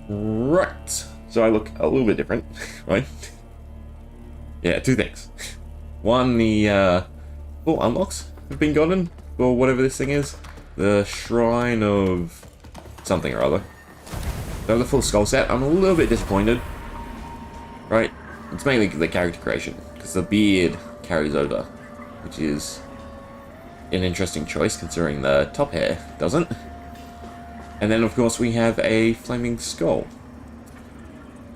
Right. So I look a little bit different, right? Yeah, two things. One, the full unlocks have been gotten for whatever this thing is. The Shrine of something or other. So the full skull set, I'm a little bit disappointed. Right? It's mainly the character creation, because the beard carries over, which is an interesting choice considering the top hair doesn't. And then of course we have a flaming skull.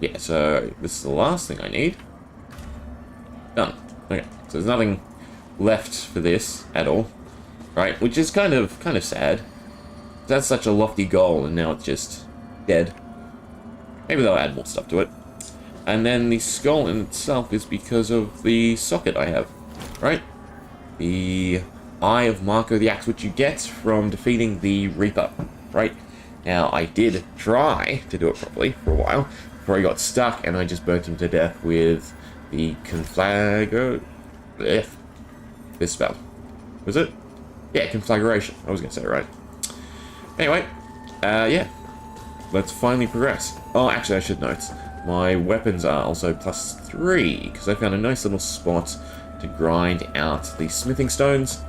Yeah, so this is the last thing I need. Done. Okay, so there's nothing left for this at all, right? Which is kind of sad. That's such a lofty goal, and now it's just dead. Maybe they'll add more stuff to it. And then the skull in itself is because of the socket I have, right? The Eye of Marco the Axe, which you get from defeating the Reaper, right? Now, I did try to do it properly for a while, before I got stuck, and I just burnt him to death with the this spell. Was it? Yeah, conflagration. I was going to say it right. Anyway, yeah. Let's finally progress. Oh, actually, I should note, my weapons are also +3, because I found a nice little spot to grind out the smithing stones.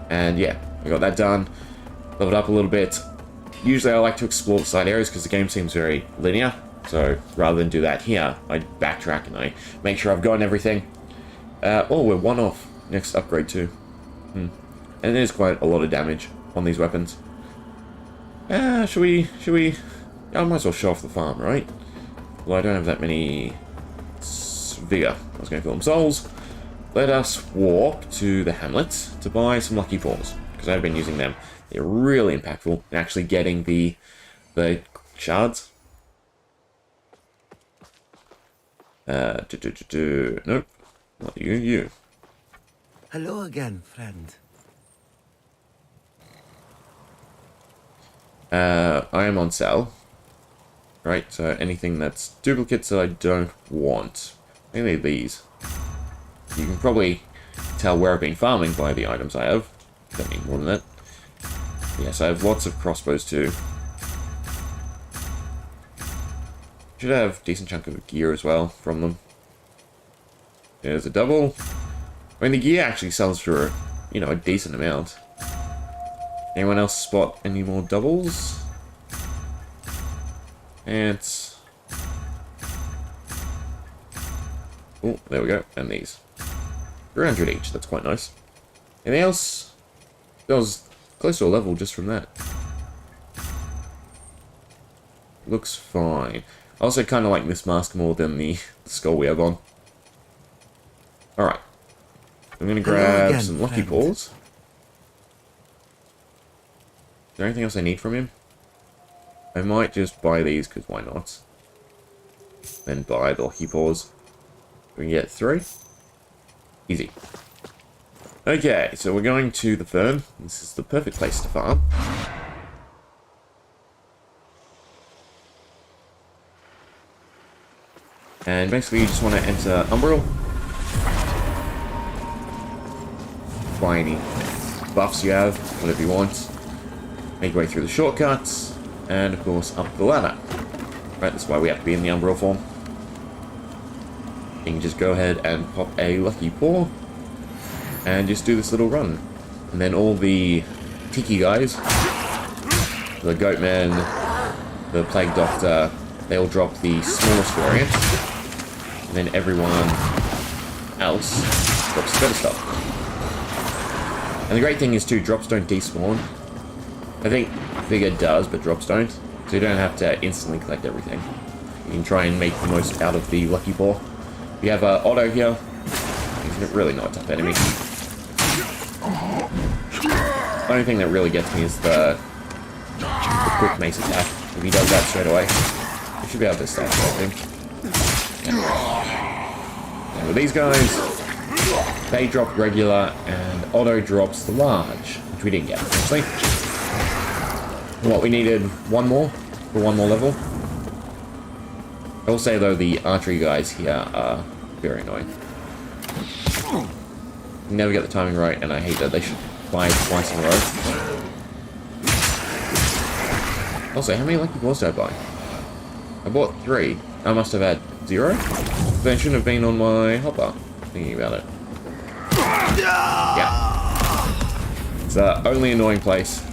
And yeah, I got that done. Leveled up a little bit. Usually I like to explore the side areas because the game seems very linear. So rather than do that here, I backtrack and I make sure I've gotten everything. Oh, we're one off next upgrade too. And there's quite a lot of damage on these weapons. Should we? I might as well show off the farm, right? Well, I don't have that many vigor. I was going to call them souls. Let us walk to the hamlet to buy some lucky paws, because I've been using them. They're really impactful in actually getting the shards. Nope, not you. Hello again, friend. I am on sale. Right, so anything that's duplicates that I don't want. Mainly these. You can probably tell where I've been farming by the items I have. Don't need more than that. Yes, I have lots of crossbows too. Should have a decent chunk of gear as well from them. There's a double. I mean, the gear actually sells for, you know, a decent amount. Anyone else spot any more doubles? And oh, there we go. And these 300 each. That's quite nice. Anything else? That was close to a level just from that. Looks fine. I also kind of like this mask more than the skull we have on. Alright. I'm going to grab some lucky paws. Is there anything else I need from him? I might just buy these, because why not? Then buy the lucky paws. We can get 3. Easy. Okay, so we're going to the fern. This is the perfect place to farm. And basically you just want to enter Umbral. Buy any buffs you have, whatever you want. Make your way through the shortcuts. And of course up the ladder. Right, that's why we have to be in the Umbral form. You can just go ahead and pop a lucky paw. And just do this little run. And then all the tiki guys, the goatman, the plague doctor, they all drop the smallest variant. And then everyone else drops the better stuff. And the great thing is too, drops don't despawn. I think Vigor does, but drops don't. So you don't have to instantly collect everything. You can try and make the most out of the lucky paw. We have Otto here. He's really not a tough enemy. The only thing that really gets me is the quick mace attack. If he does that straight away, we should be able to stash it, I think. And with these guys, they drop regular, and Otto drops the large, which we didn't get, actually. What, we needed one more for one more level. I will say, though, the archery guys here are very annoying. You never get the timing right, and I hate that they should fly twice in a row. Also, how many lucky balls did I buy? I I bought 3. I must have had 0. They shouldn't have been on my hopper. Thinking about it. Yeah. It's the only annoying place.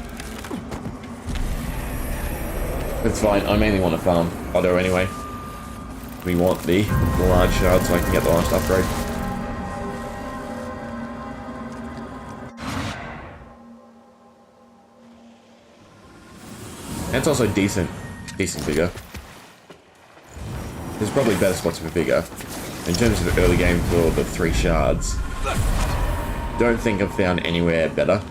It's fine. I mainly want to farm Otto anyway. We want the large shard so I can get the last upgrade. And it's also decent bigger. There's probably better spots for bigger. In terms of the early game for the 3 shards, don't think I've found anywhere better.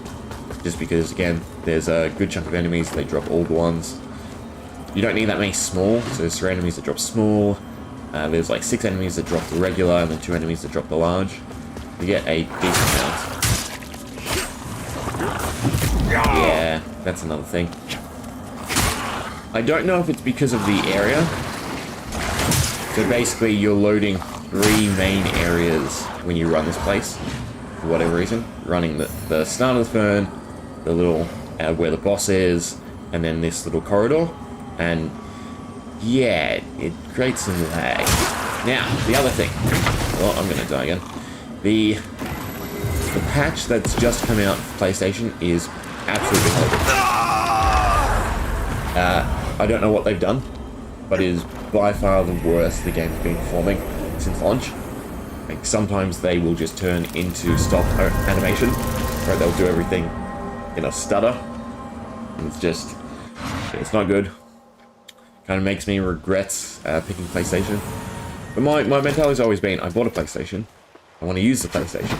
Just because, again, there's a good chunk of enemies, they drop all the ones. You don't need that many small, so there's 3 enemies that drop small. There's like 6 enemies that drop the regular, and then 2 enemies that drop the large. You get a decent amount. Yeah, that's another thing. I don't know if it's because of the area. So basically, you're loading 3 main areas when you run this place, for whatever reason. Running the start of the fern, the little, where the boss is, and then this little corridor. And yeah, it creates some lag. Now, the other thing. Oh, I'm gonna die again. The patch that's just come out for PlayStation is absolutely horrible. I don't know what they've done, but it is by far the worst the game's been performing since launch. Like, sometimes they will just turn into stop animation, right? They'll do everything in a stutter. And it's not good. Kind of makes me regret picking PlayStation. But my mentality's always been, I bought a PlayStation. I want to use the PlayStation.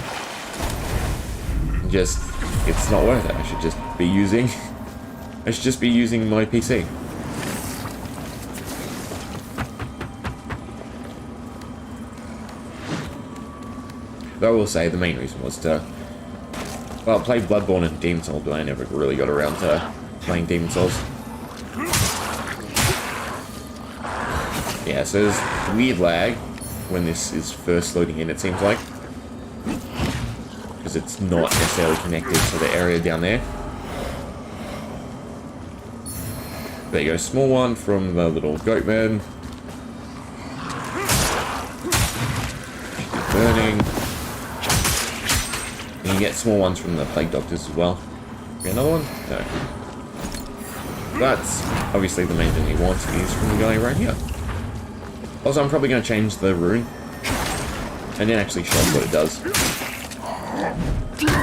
It's not worth it. I should just be using my PC. Though I will say the main reason was to, well, play Bloodborne and Demon Souls, but I never really got around to playing Demon Souls. Yeah, so there's weird lag when this is first loading in, it seems like. Because it's not necessarily connected to the area down there. There you go, small one from the little goatman. Burning. And you get small ones from the plague doctors as well. Got another one? No. That's obviously the main thing you want to use from the guy right here. Also, I'm probably going to change the rune. And then actually show what it does.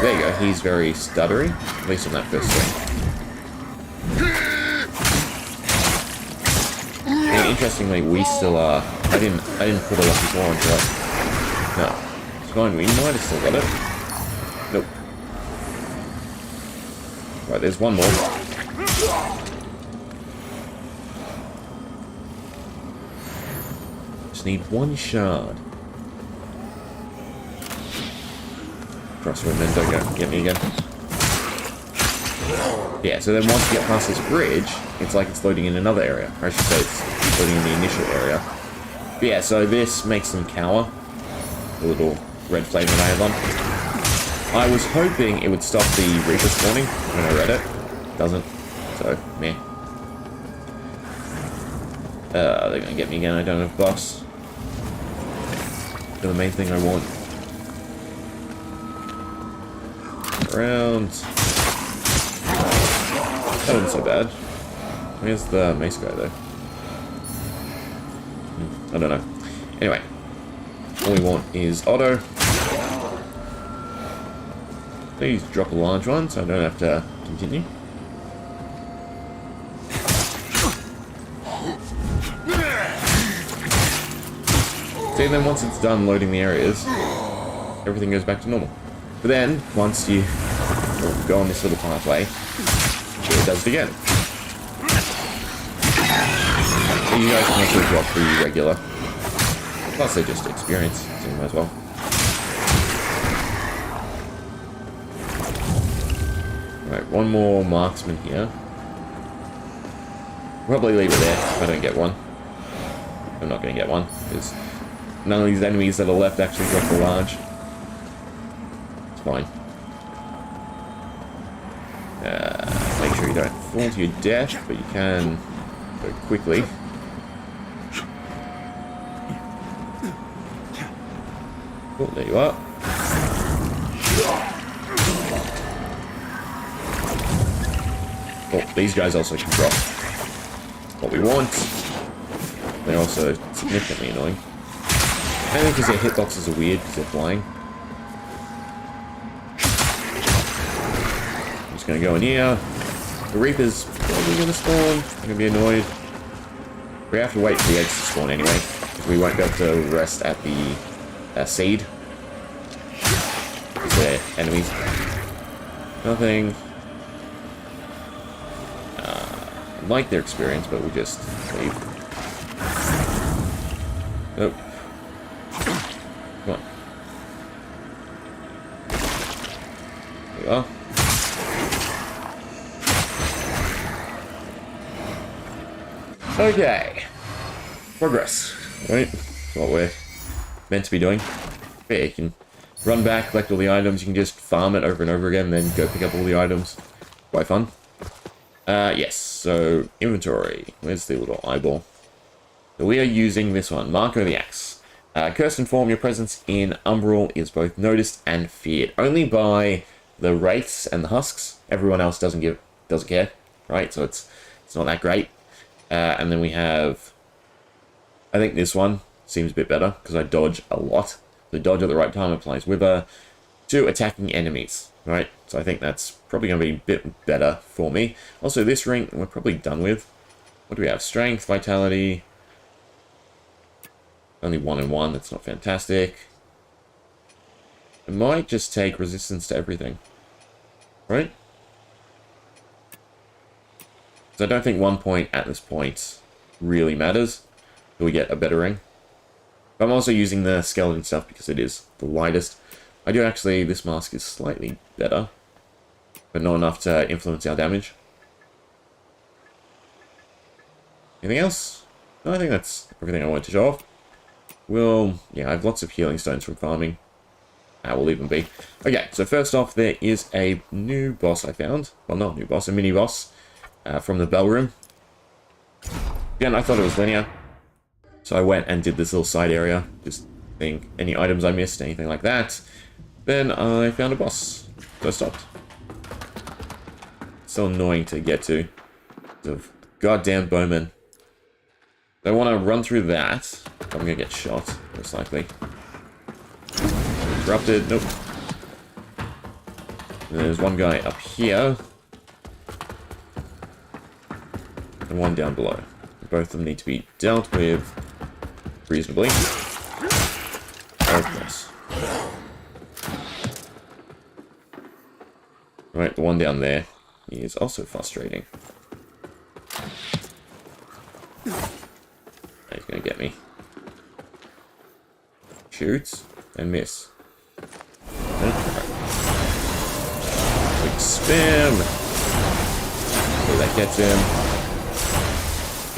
There you go, he's very stuttery. At least on that first swing. And interestingly, we still are... I didn't put a lucky 4 onto it. No. It's fine, we might have still got it. Nope. Right, there's one more. Just need 1 shard. Crossroad, then don't go get me again. Yeah, so then once you get past this bridge, it's like it's loading in another area. Or I should say it's loading in the initial area. But yeah, so this makes them cower. The little red flame that I have on. I was hoping it would stop the Reaper spawning when I read it. It doesn't. So, meh. They're gonna get me again. I don't have buffs. The main thing I want. Around. That wasn't so bad. Where's the mace guy though? I don't know. Anyway, all we want is Otto. Please drop a large one so I don't have to continue. See, then once it's done loading the areas, everything goes back to normal. But then, once you go on this little pathway, it does it again. So you guys can actually drop the regular. Plus they're just experience, so you might as well. Right, one more marksman here. Probably leave it there if I don't get one. I'm not going to get one, because none of these enemies that are left actually drop the large. It's fine. Make sure you don't fall to your death, but you can go quickly. Oh, there you are. Oh, these guys also can drop what we want. They're also significantly annoying. Mainly because their hitboxes are weird because they're flying. I'm just going to go in here. The Reaper's probably going to spawn. I'm going to be annoyed. We have to wait for the eggs to spawn anyway, because we won't be able to rest at the seed. Because they're enemies. Nothing. I like their experience, but we just leave. Nope. Come on. There we are. Okay. Progress. Right? That's what we're meant to be doing. Okay, you can run back, collect all the items. You can just farm it over and over again, then go pick up all the items. Quite fun. Yes. So, inventory. Where's the little eyeball? So we are using this one. Marco the Axe. Cursed in form, your presence in Umbral is both noticed and feared. Only by the Wraiths and the Husks. Everyone else doesn't care. Right? So it's not that great. And then we have, I think this one seems a bit better because I dodge a lot. So dodge at the right time applies Wither to attacking enemies, right? So I think that's probably going to be a bit better for me. Also, this ring we're probably done with. What do we have? Strength, Vitality. Only 1 and 1. That's not fantastic. It might just take resistance to everything, right? So I don't think 1 point at this point really matters. Do we get a better ring? But I'm also using the skeleton stuff because it is the lightest. I do actually, this mask is slightly better, but not enough to influence our damage. Anything else? No, I think that's everything I wanted to show off. Yeah, I have lots of healing stones from farming. We'll leave them be. Okay, so first off, there is a new boss I found. Well, not a new boss, a mini boss. From the bell room. Again, I thought it was linear. So I went and did this little side area. Just think any items I missed, anything like that. Then I found a boss. So I stopped. So annoying to get to. Of goddamn bowmen. I want to run through that. I'm going to get shot, most likely. Interrupted. Nope. And there's one guy up here. And one down below. Both of them need to be dealt with reasonably. Of course. Right, the one down there is also frustrating. He's gonna get me. Shoots and miss. Quick spam. So that gets him.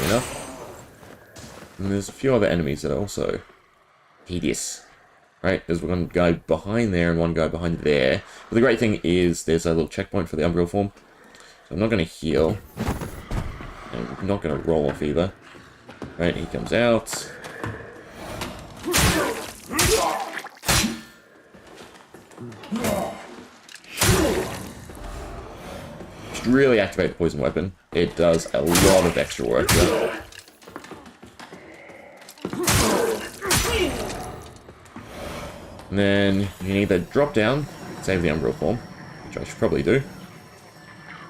Enough. And there's a few other enemies that are also tedious. Right, there's one guy behind there and one guy behind there. But the great thing is there's a little checkpoint for the Umbral form. So I'm not going to heal. And I'm not going to roll off either. Right, he comes out. Should really activate the poison weapon. It does a lot of extra work though. And then you can either drop down, save the Umbral form, which I should probably do.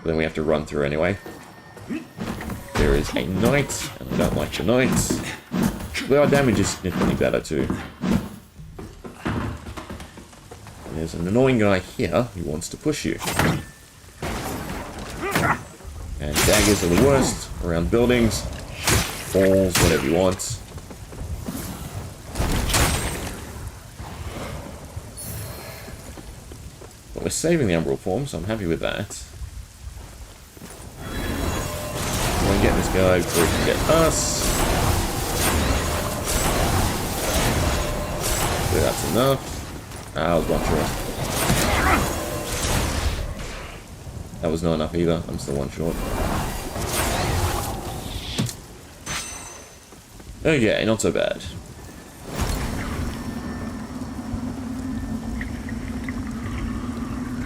But then we have to run through anyway. There is a knight, and I don't like the knights. But our damage is significantly better too. And there's an annoying guy here who wants to push you. And daggers are the worst around buildings, walls, whatever you want. But we're saving the Umbral form, so I'm happy with that. We want to get this guy before he can get us. So that's enough. I was one short. That was not enough either. I'm still one short. Okay, not so bad.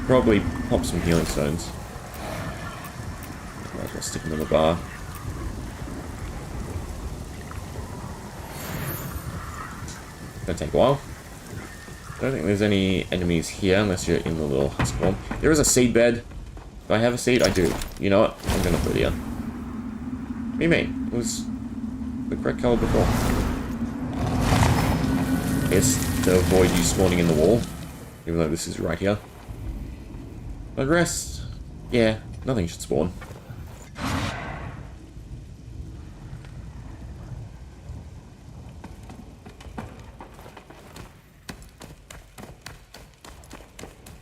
probably pop some healing stones. Might as well stick them in the bar. Gonna take a while. I don't think there's any enemies here unless you're in the little husk form. There is a seed bed. Do I have a seed? I do. You know what? I'm gonna put it here. What do you mean? It was the correct color before. It's to avoid you spawning in the wall. Even though this is right here. But the rest, yeah, nothing should spawn.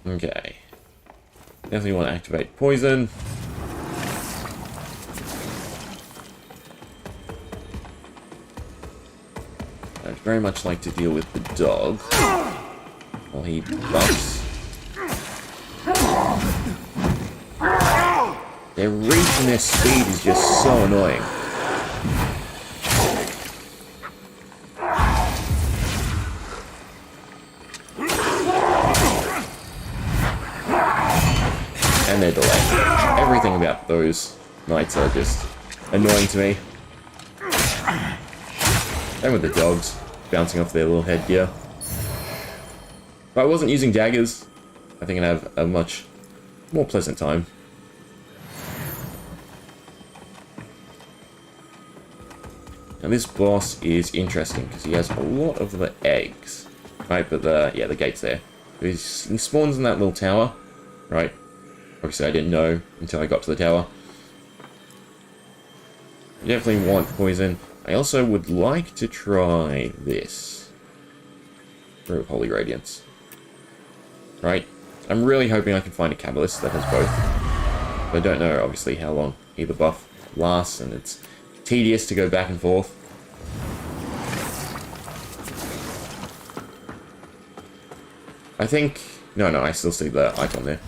Okay. Definitely want to activate poison. I'd very much like to deal with the dog while he buffs. Their reach and their speed is just so annoying. And their delay. Everything about those knights are just annoying to me. And with the dogs bouncing off their little headgear. If I wasn't using daggers, I think I'd have a much more pleasant time. And this boss is interesting because he has a lot of the eggs, right? But the gate's there. He spawns in that little tower, right? Obviously, I didn't know until I got to the tower. I definitely want poison. I also would like to try this. Brew of Holy Radiance. Right? I'm really hoping I can find a catalyst that has both. But I don't know, obviously, how long either buff lasts, and it's tedious to go back and forth. I think... No, I still see the icon there.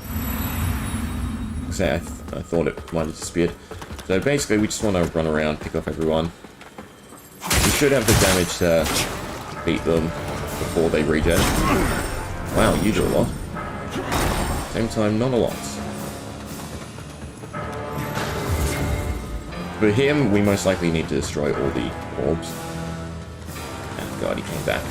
I thought it might have disappeared. So basically, we just want to run around, pick off everyone. We should have the damage to beat them before they regen. Wow, you do a lot. Same time, not a lot. For him, we most likely need to destroy all the orbs. Oh god, he came back.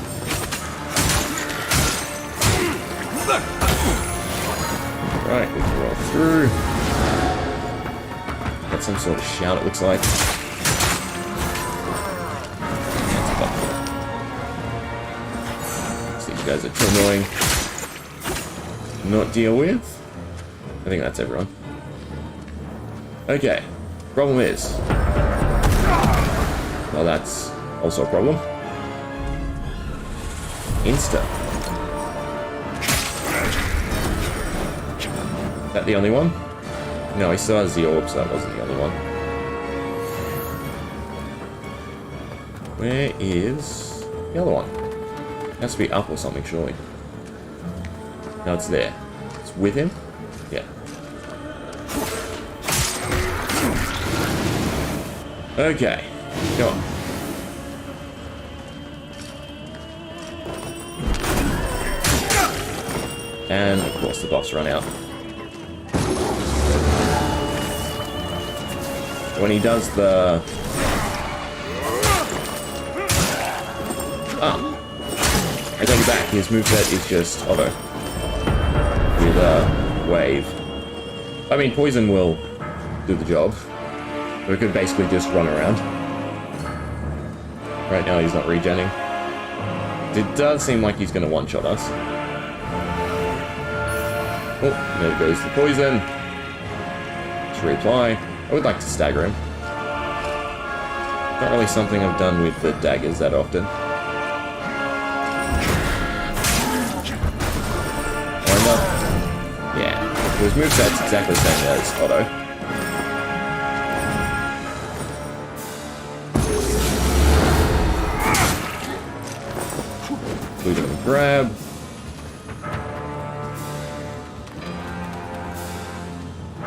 Right, we can roll through. Got some sort of shout, it looks like. So these guys are too annoying to not deal with. I think that's everyone. Okay. Problem is... well, that's also a problem. Insta. Is that the only one? No, he still has the orb, so that wasn't the only one. Where is the other one? It has to be up or something, surely. No, it's there. It's with him? Yeah. Okay, go on. And, of course, the buffs run out. When he does the... I take it back, his moveset is just auto. With wave. I mean, poison will do the job. We could basically just run around. Right now he's not regenning. It does seem like he's going to one-shot us. Oh, there goes the poison. Let's reapply. I would like to stagger him. Not really something I've done with the daggers that often. Wind up. Yeah. His moveset's exactly the same as Otto. Including the grab.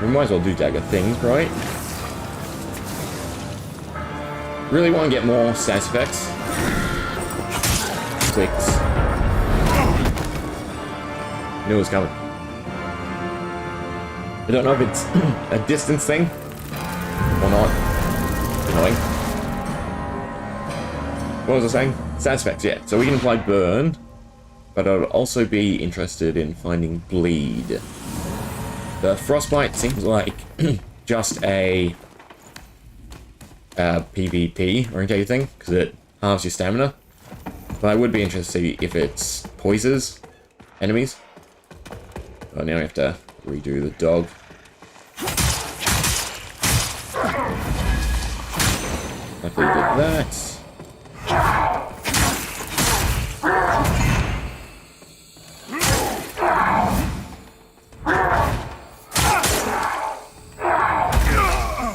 We might as well do dagger things, right? Really want to get more status effects. Clicks. Knew it was coming. I don't know if it's a distance thing or not. Annoying. What was I saying? Stats effects, yeah. So we can apply burn, but I would also be interested in finding bleed. The frostbite seems like just a PvP orientated thing, because it halves your stamina. But I would be interested to see if it's poisons enemies. Oh, now we have to redo the dog. Luckily did that.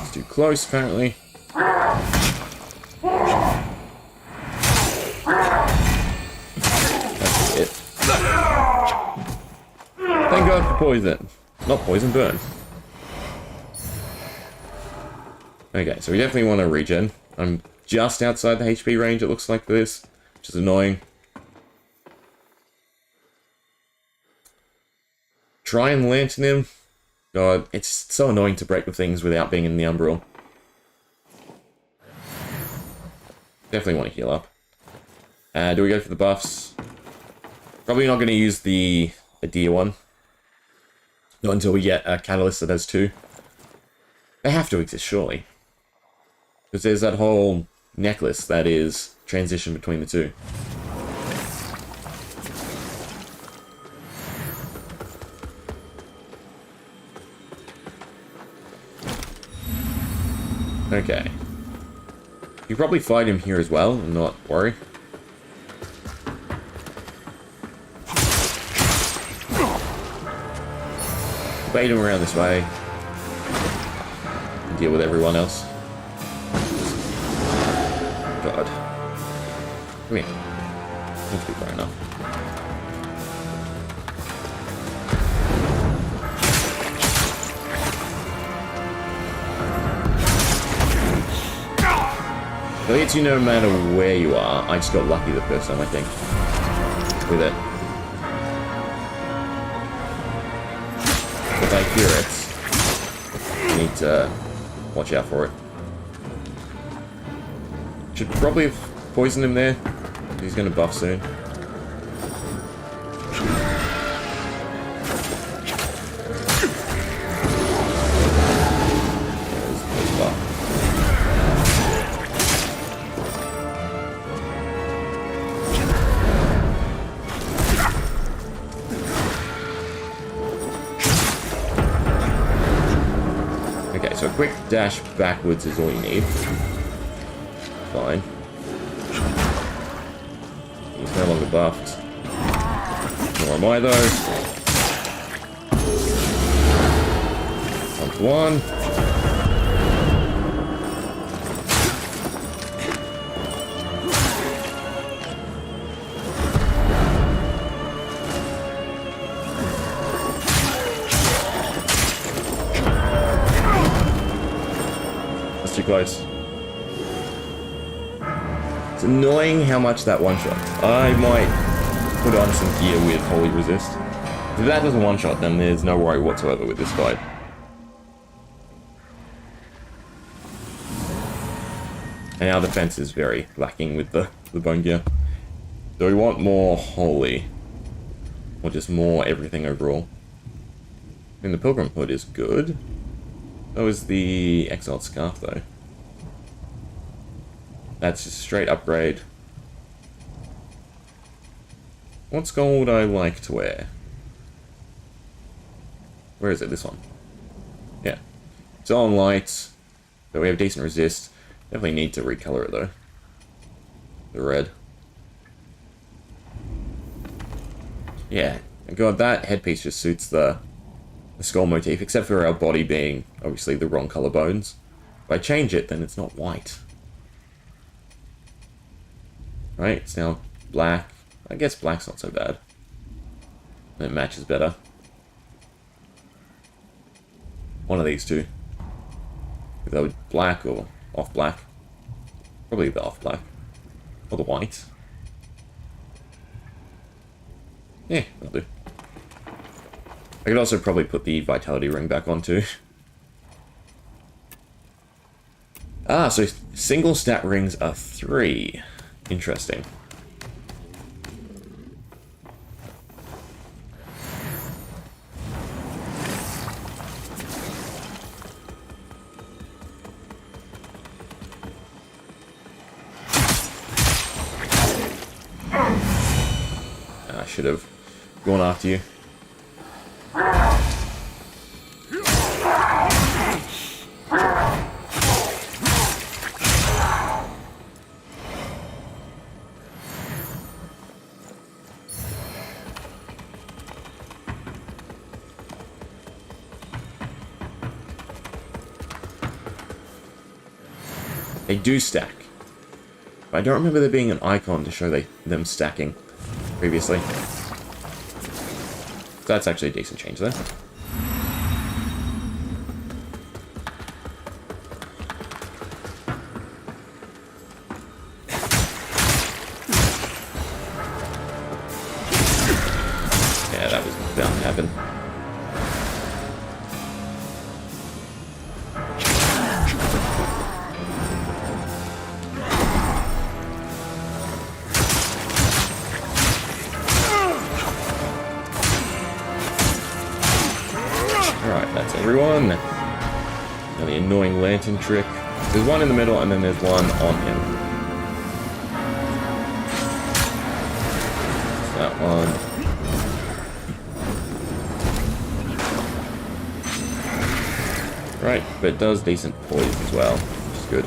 It's too close, apparently. That's it. Thank God for poison. Not poison, burn. Okay, so we definitely want to regen. I'm just outside the HP range, it looks like, for this, which is annoying. Try and lantern him. God, it's so annoying to break the things without being in the umbral. Definitely want to heal up. Do we go for the buffs? Probably not going to use the deer one. Not until we get a catalyst that has 2. They have to exist, surely. Because there's that whole necklace that is transition between the 2. Okay. You probably fight him here as well, and not worry. Bait him around this way. And deal with everyone else. God. Come here. That should be far enough. It hits you no matter where you are. I just got lucky the first time, I think. With it. If I hear it, I need to watch out for it. Should probably have poisoned him there. He's going to buff soon. There's buff. Okay, so a quick dash backwards is all you need. Fine. He's no longer buffed. Nor am I, though. 1 to 1. That's too close. It's annoying how much that one-shot. I might put on some gear with Holy Resist. If that doesn't one-shot, then there's no worry whatsoever with this fight. And our defense is very lacking with the bone gear. Do we want more Holy? Or just more everything overall? I mean, the Pilgrim Hood is good. So is the Exiled Scarf, though. That's just a straight upgrade. What skull would I like to wear? Where is it? This one. Yeah. It's all on light. But we have decent resist. Definitely need to recolor it though. The red. Yeah. God, that headpiece just suits the skull motif, except for our body being obviously the wrong color bones. If I change it, then it's not white. Right, it's now black. I guess black's not so bad. It matches better. One of these two. Either black or off black. Probably the off black. Or the white. Yeah, that'll do. I could also probably put the vitality ring back on too. Ah, so single stat rings are 3. Interesting. I should have gone after you. They do stack. But I don't remember there being an icon to show them stacking previously. That's actually a decent change there. Yeah, that was bound to happen. Everyone. Now the annoying lantern trick. There's one in the middle and then there's one on him. That one. Right, but it does decent poise as well, which is good.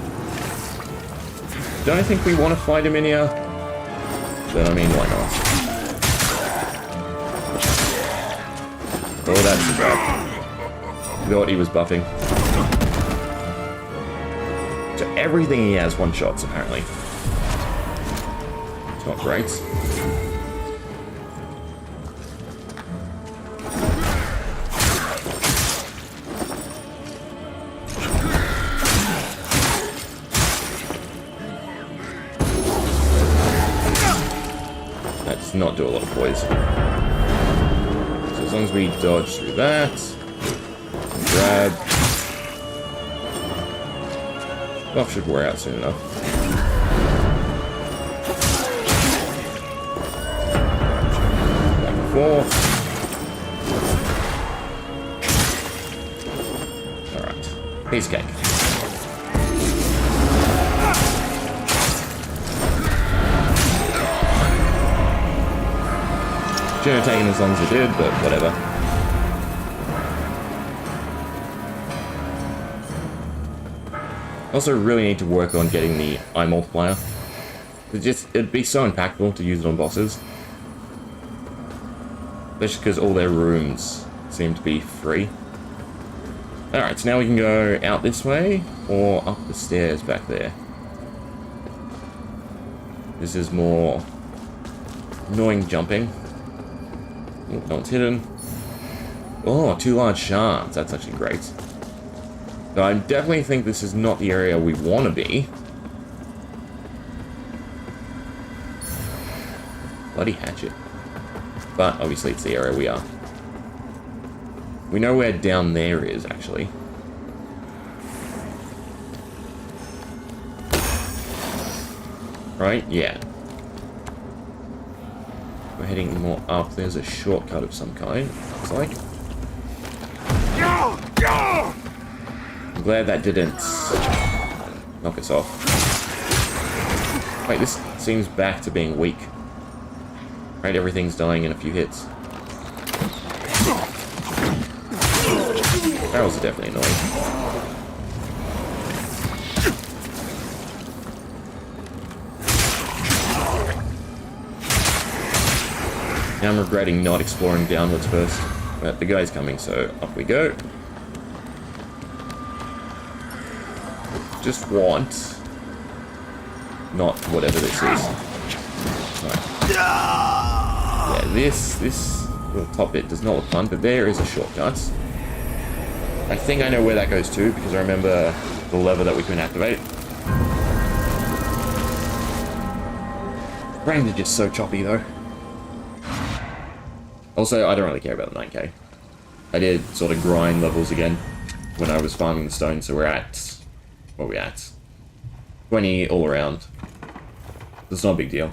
Don't I think we want to fight him in here? But I mean, why not? Oh, that's bad. Devotee was buffing. So everything he has one-shots, apparently. It's not great. That does not do a lot of poise. So as long as we dodge through that... Grab. Buff should wear out soon enough. Back and forth. Alright. Piece of cake. Shouldn't have taken as long as it did, but whatever. Also really need to work on getting the eye multiplier. It'd be so impactful to use it on bosses. Especially because all their rooms seem to be free. Alright, so now we can go out this way, or up the stairs back there. This is more annoying jumping. Oh, no one's hidden. Oh, 2 large shards. That's actually great. So I definitely think this is not the area we want to be. Bloody hatchet. But obviously it's the area we are. We know where down there is, actually. Right? Yeah. We're heading more up. There's a shortcut of some kind, looks like. I'm glad that didn't knock us off. Wait, this seems back to being weak. Right, everything's dying in a few hits. Barrels are definitely annoying. Now I'm regretting not exploring downwards first. But the guy's coming, so up we go. Just want... not whatever this is. Right. Yeah, this little top bit does not look fun, but there is a shortcut. I think I know where that goes to, because I remember the lever that we can activate. Frames are just so choppy, though. Also, I don't really care about the 9K. I did sort of grind levels again when I was farming the stone, so we're at... what are we at? 20 all around. It's not a big deal.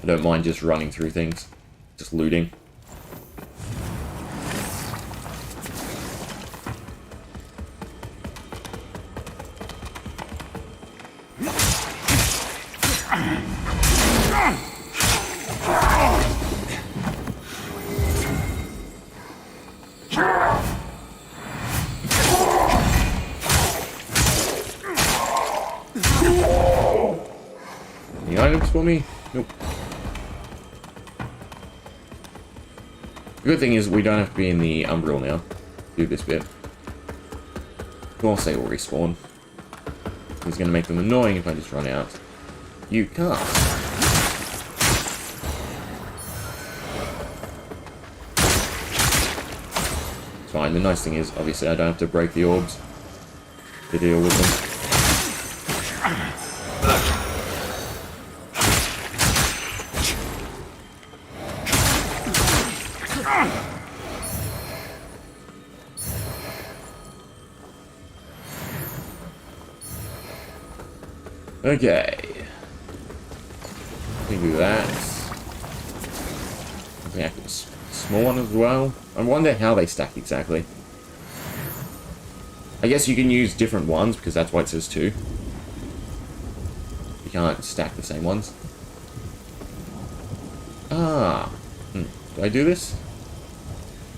I don't mind just running through things. Just looting. Any items for me? Nope. The good thing is we don't have to be in the Umbral now to do this bit. Of course they will respawn. It's going to make them annoying if I just run out. You can't. It's fine. The nice thing is, obviously, I don't have to break the orbs to deal with them. Okay. We can do that. I think I can small one as well. I wonder how they stack exactly. I guess you can use different ones because that's why it says 2. You can't stack the same ones. Ah. Do I do this?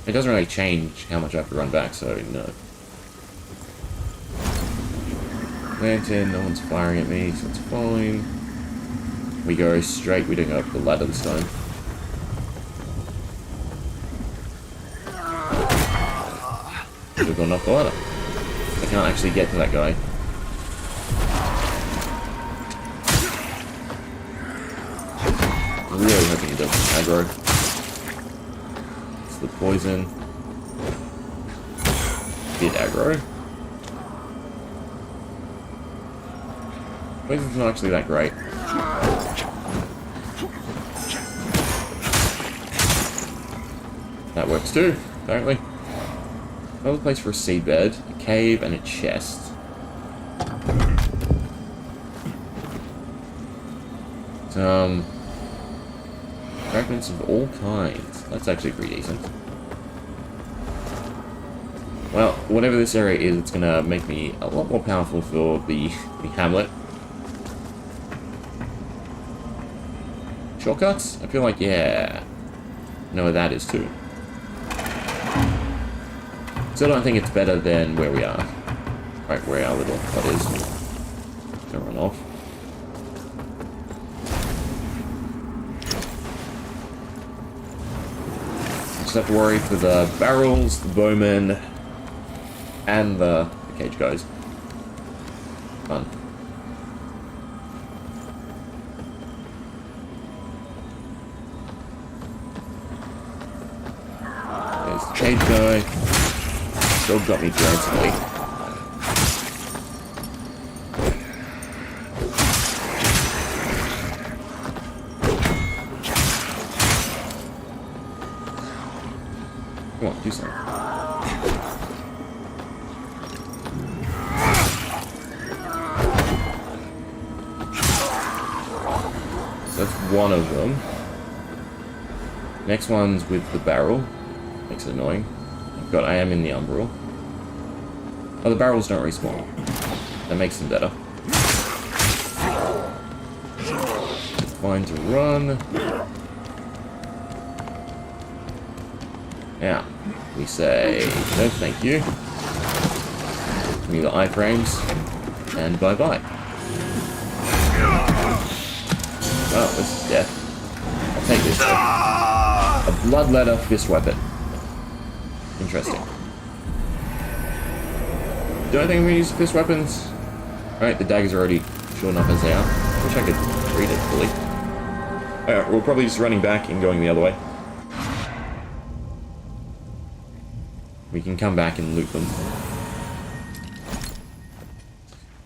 It doesn't really change how much I have to run back, so no. Lantern, no one's firing at me, so it's fine. We go straight, we don't go up the ladder this time. Should have gone up the ladder. I can't actually get to that guy. Really hoping he doesn't aggro. It's the poison. Did aggro. Poison's not actually that great. That works too, apparently. Another place for a seedbed, a cave, and a chest. Fragments of all kinds. That's actually pretty decent. Well, whatever this area is, it's gonna make me a lot more powerful for the hamlet. Shortcuts? I feel like, yeah. I know where that is too. Still don't think it's better than where we are. Right, where our little hut is. Gonna run off. Just have to worry for the barrels, the bowmen, and the cage guys. Fun. There's the cage guy. Still got me glancingly. Come on, do something. So that's one of them. Next one's with the barrel. Makes it annoying. God, I am in the Umbral. Oh, the barrels don't respawn. That makes them better. Fine to run. Now, we say no thank you. Give me the iframes, and bye-bye. Oh, this is death. I'll take this. A bloodletter fist weapon. Interesting. Don't think I'm going to use fist weapons. Alright, the daggers are already short enough as they are. Wish I could read it fully. Alright, we're probably just running back and going the other way. We can come back and loot them.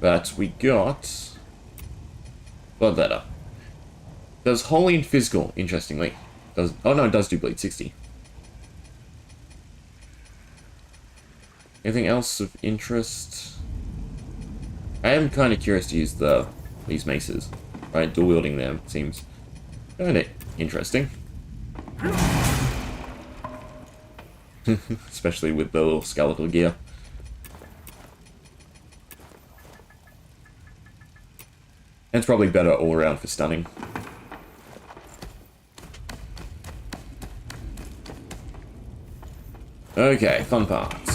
But we got... bloodletter. Does holy and physical, interestingly. Oh no, it does do bleed 60. Anything else of interest? I am kind of curious to use these maces. Right, dual wielding them seems kind of interesting. Especially with the little skeletal gear. And it's probably better all around for stunning. Okay, fun parts.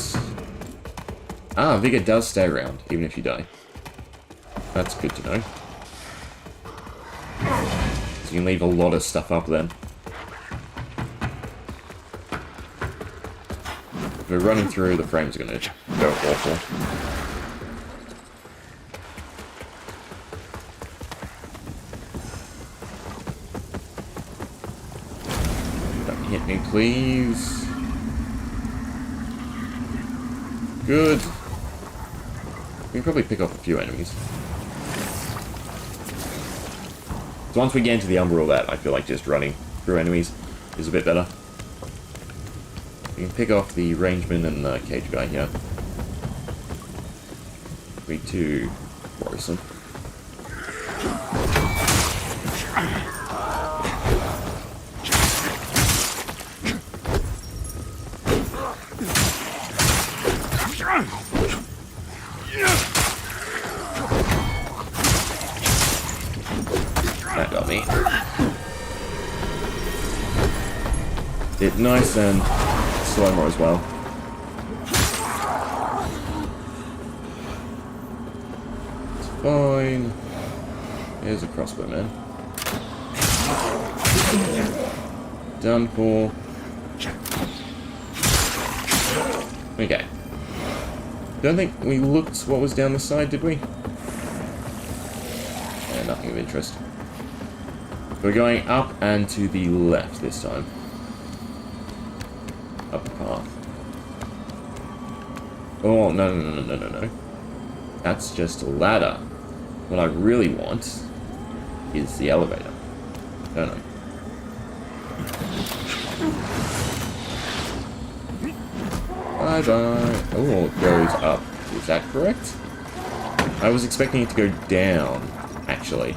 Ah, Vigor does stay around, even if you die. That's good to know. So you can leave a lot of stuff up then. If we're running through, the frames are going to go awful. Don't hit me, please. Good. We can probably pick off a few enemies. So once we get into the umbral of that, I feel like just running through enemies is a bit better. We can pick off the rangeman and the cage guy here. Be too worrisome. That got me. Did nice and slow-mo as well. It's fine. Here's a crossbow man. Done for. Okay. Don't think we looked what was down the side, did we? Yeah, nothing of interest. We're going up and to the left this time. Up the path. Oh, no. That's just a ladder. What I really want is the elevator. Don't I? Bye-bye. Oh, it goes up. Is that correct? I was expecting it to go down, actually.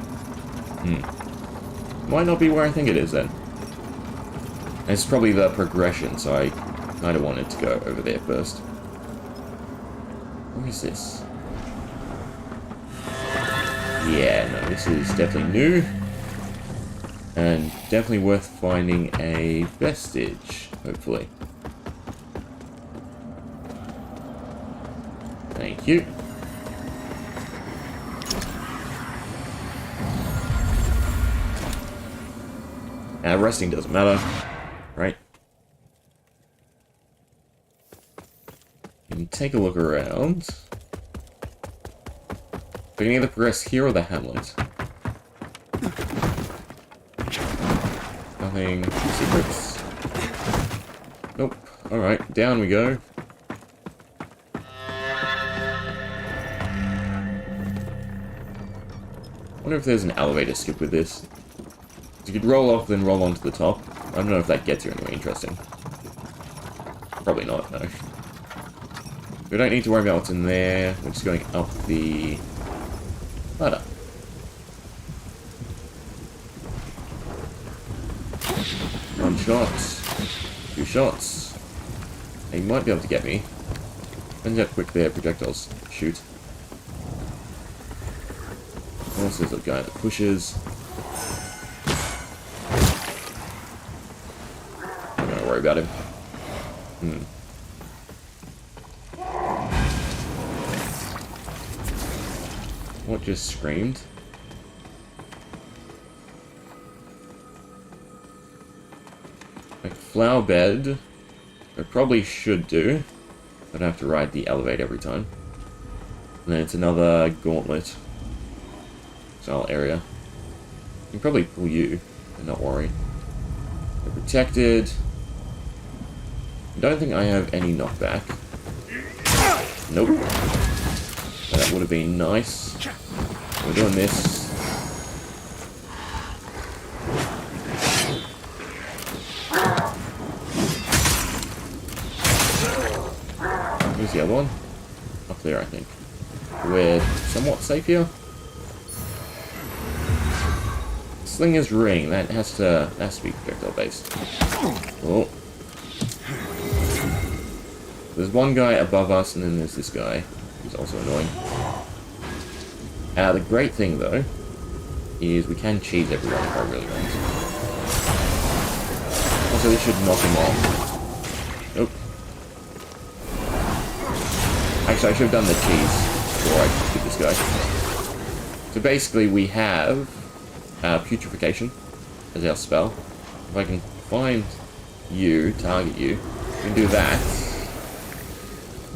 Might not be where I think it is, then. It's probably the progression, so I kind of wanted to go over there first. What is this? Yeah, no, this is definitely new. And definitely worth finding a vestige, hopefully. Thank you. Resting doesn't matter, right? You can take a look around. We can either progress here or the hamlet. Nothing secrets. Nope. Alright, down we go. Wonder if there's an elevator skip with this. You could roll off, then roll onto the top. I don't know if that gets you anywhere interesting. Probably not, no. We don't need to worry about what's in there. We're just going up the ladder. One shot. Two shots. They might be able to get me. Depends how quick their projectiles shoot. Also, there's a guy that pushes. Worry about him. What just screamed? Like flower bed. I probably should do. I don't have to ride the elevator every time. And then it's another gauntlet style area. I can probably pull you and not worry. We're protected. I don't think I have any knockback. Nope. That would have been nice. We're doing this. Who's the other one? clear, I think. We're somewhat safe here. Slinger's ring, that has to be projectile based. Oh. There's one guy above us, and then there's this guy, who's also annoying. The great thing, though, is we can cheese everyone if I really want. Also, this should knock him off. Nope. Actually, I should have done the cheese before I did this guy. So basically, we have putrefaction as our spell. If I can find you, target you, we can do that.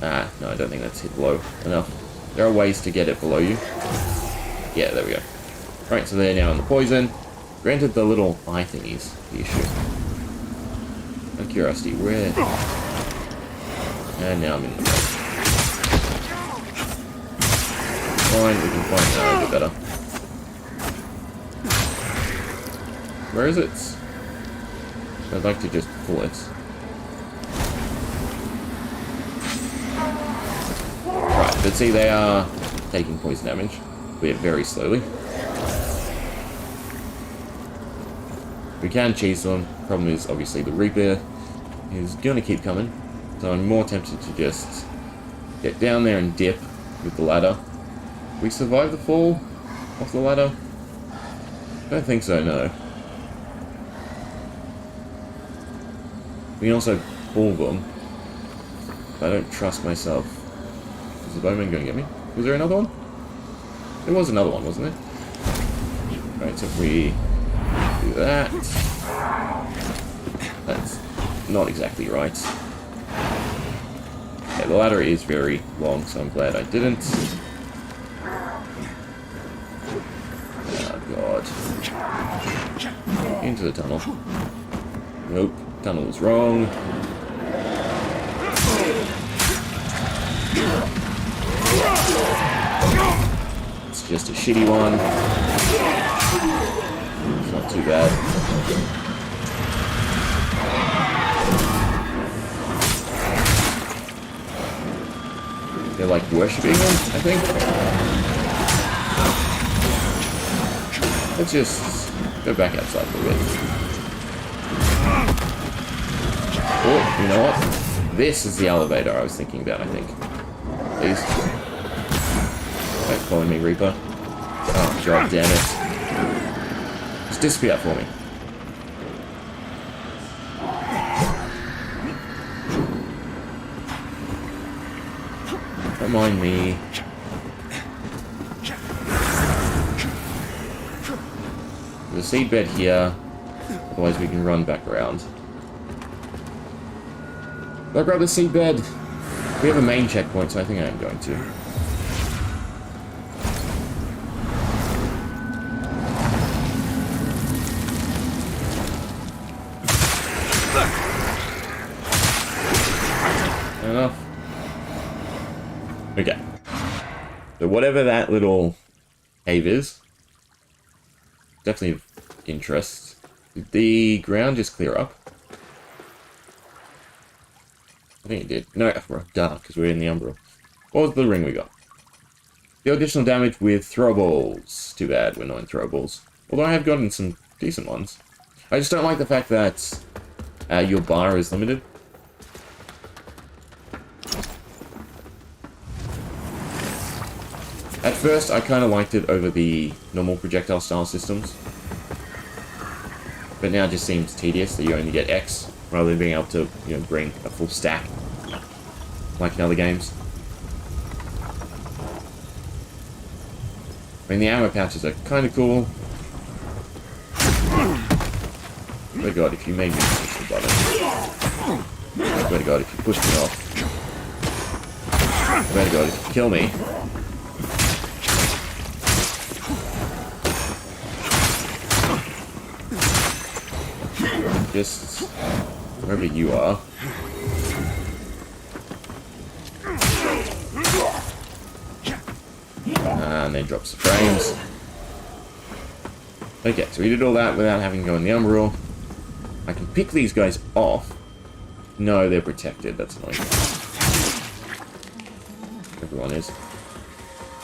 No, I don't think that's hit low enough. There are ways to get it below you. Yeah, there we go. Right, so they're now in the poison. Granted, the little eye thingies the issue. Out of curiosity, where? And now I'm in the middle. Fine, we can find that a bit better. Where is it? I'd like to just pull it. Right, but see, they are taking poison damage, albeit very slowly. We can cheese them. Problem is, obviously, the Reaper is going to keep coming. So I'm more tempted to just get down there and dip with the ladder. We survive the fall off the ladder? I don't think so, no. We can also pull them. I don't trust myself. Is the bowman going to get me? Was there another one? There was another one, wasn't there? Right, so if we do that... That's not exactly right. Yeah, the ladder is very long, so I'm glad I didn't. Oh, God. Into the tunnel. Nope. Tunnel was wrong. It's just a shitty one. It's not too bad. They're like worshipping him, I think. Let's just go back outside for a bit. Oh, you know what? This is the elevator I was thinking about, I think. Please. Don't follow me, Reaper. Oh, god damn it. Just disappear for me. Don't mind me. There's a seed bed here. Otherwise we can run back around. But I grab the seed bed. We have a main checkpoint, so I think I am going to. Enough. Okay. So whatever that little cave is, definitely of interest. Did the ground just clear up? I think it did. No, duh, because we're in the Umbral. What was the ring we got? The additional damage with throwables. Too bad we're not in throwables. Although I have gotten some decent ones. I just don't like the fact that your bar is limited. At first, I kind of liked it over the normal projectile style systems. But now it just seems tedious that you only get X, rather than being able to, you know, bring a full stack, like in other games. I mean, the ammo pouches are kind of cool. Oh god, if you made me push the button. Oh god, if you pushed me off. Oh god, if you kill me. Just wherever you are. And then drops the frames. Okay, so we did all that without having to go in the Umbral. I can pick these guys off. No, they're protected. That's annoying. everyone is.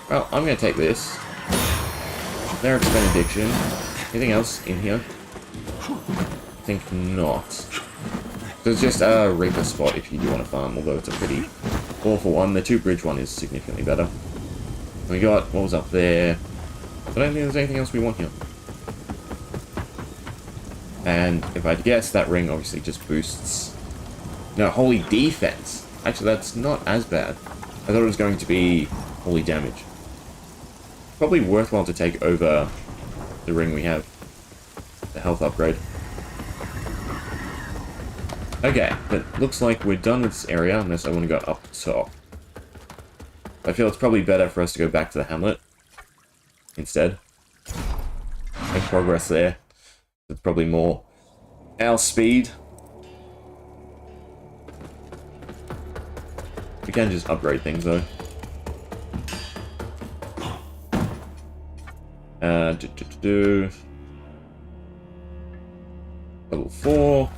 Well, I'm going to take this. Cleric's Benediction. Anything else in here? I think not. So it's just a Reaper spot if you do want to farm, although it's a pretty awful one. The 2-bridge one is significantly better. We got what was up there. I don't think there's anything else we want here. And if I'd guess, that ring obviously just boosts... No, holy defense! Actually, that's not as bad. I thought it was going to be holy damage. Probably worthwhile to take over the ring we have. The health upgrade. Okay, but looks like we're done with this area, unless I want to go up top. I feel it's probably better for us to go back to the hamlet instead. Make progress there. It's probably more our speed. We can just upgrade things though. Level 4.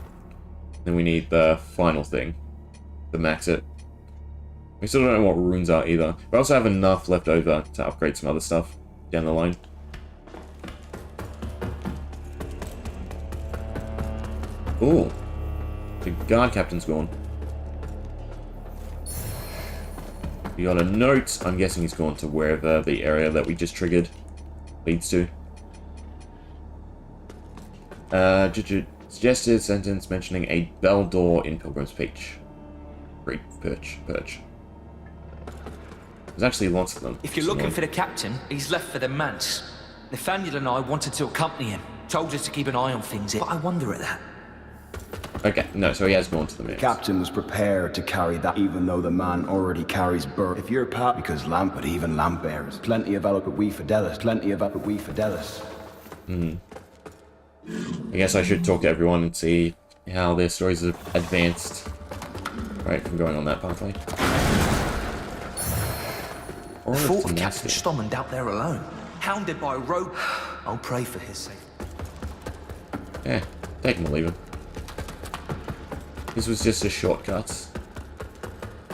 Then we need the final thing to max it. We still don't know what runes are either. We also have enough left over to upgrade some other stuff down the line. Ooh. The guard captain's gone. We got a note. I'm guessing he's gone to wherever the area that we just triggered leads to. Suggested sentence mentioning a bell door in Pilgrim's Peach. Great perch. There's actually lots of them. If you're looking for the captain, he's left for the manse. Nathaniel and I wanted to accompany him. Told us to keep an eye on things here, but I wonder at that. Okay, no, so he has gone to the manse. Captain was prepared to carry that, even though the man already carries birth. If you're part, because lamp, but even lamp bearers. Plenty of Apud we Fidelis. Plenty of Apud we Fidelis. I guess I should talk to everyone and see how their stories have advanced. Right, from going on that pathway. The thought of Captain Stommond out there alone, hounded by a rogue. I'll pray for his sake. Yeah, take him or leave him. This was just a shortcut.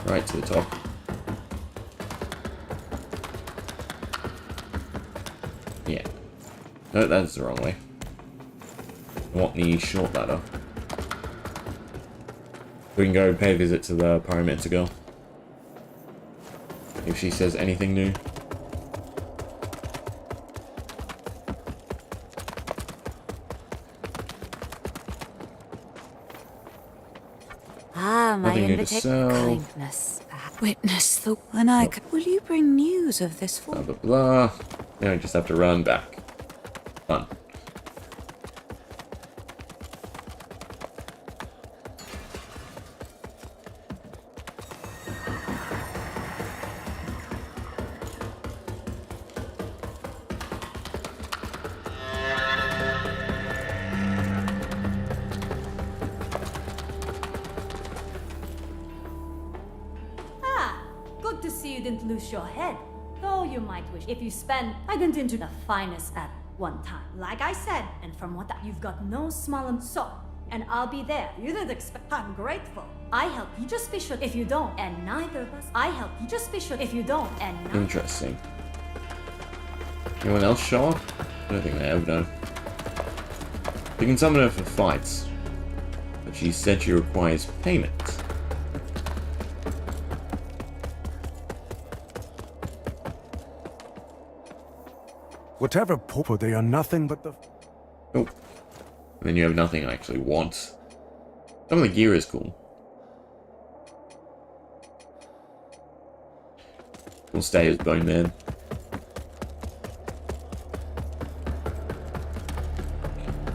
Right to the top. Yeah. No, that's the wrong way. I want the short ladder. We can go pay a visit to the Pyromancer girl. If she says anything new. Ah, my Nothing new to sell. kindness. Witness the when I will you bring news of this Blah blah blah. Now I just have to run back. Fun. Good to see you didn't lose your head. Though you might wish if you spend, I didn't into the finest at one time. Like I said, and from what you've got no small so, and I'll be there. You didn't expect. I'm grateful. I help you just be sure if you don't, and neither of us. I help you just be sure if you don't, and neither. Interesting. Anyone else show up? I don't think they have, no. You can summon her for fights, but she said she requires payment. Whatever pauper, they are nothing but the... Oh. And then you have nothing I actually want. Some of the gear is cool. We'll stay as Bone Man.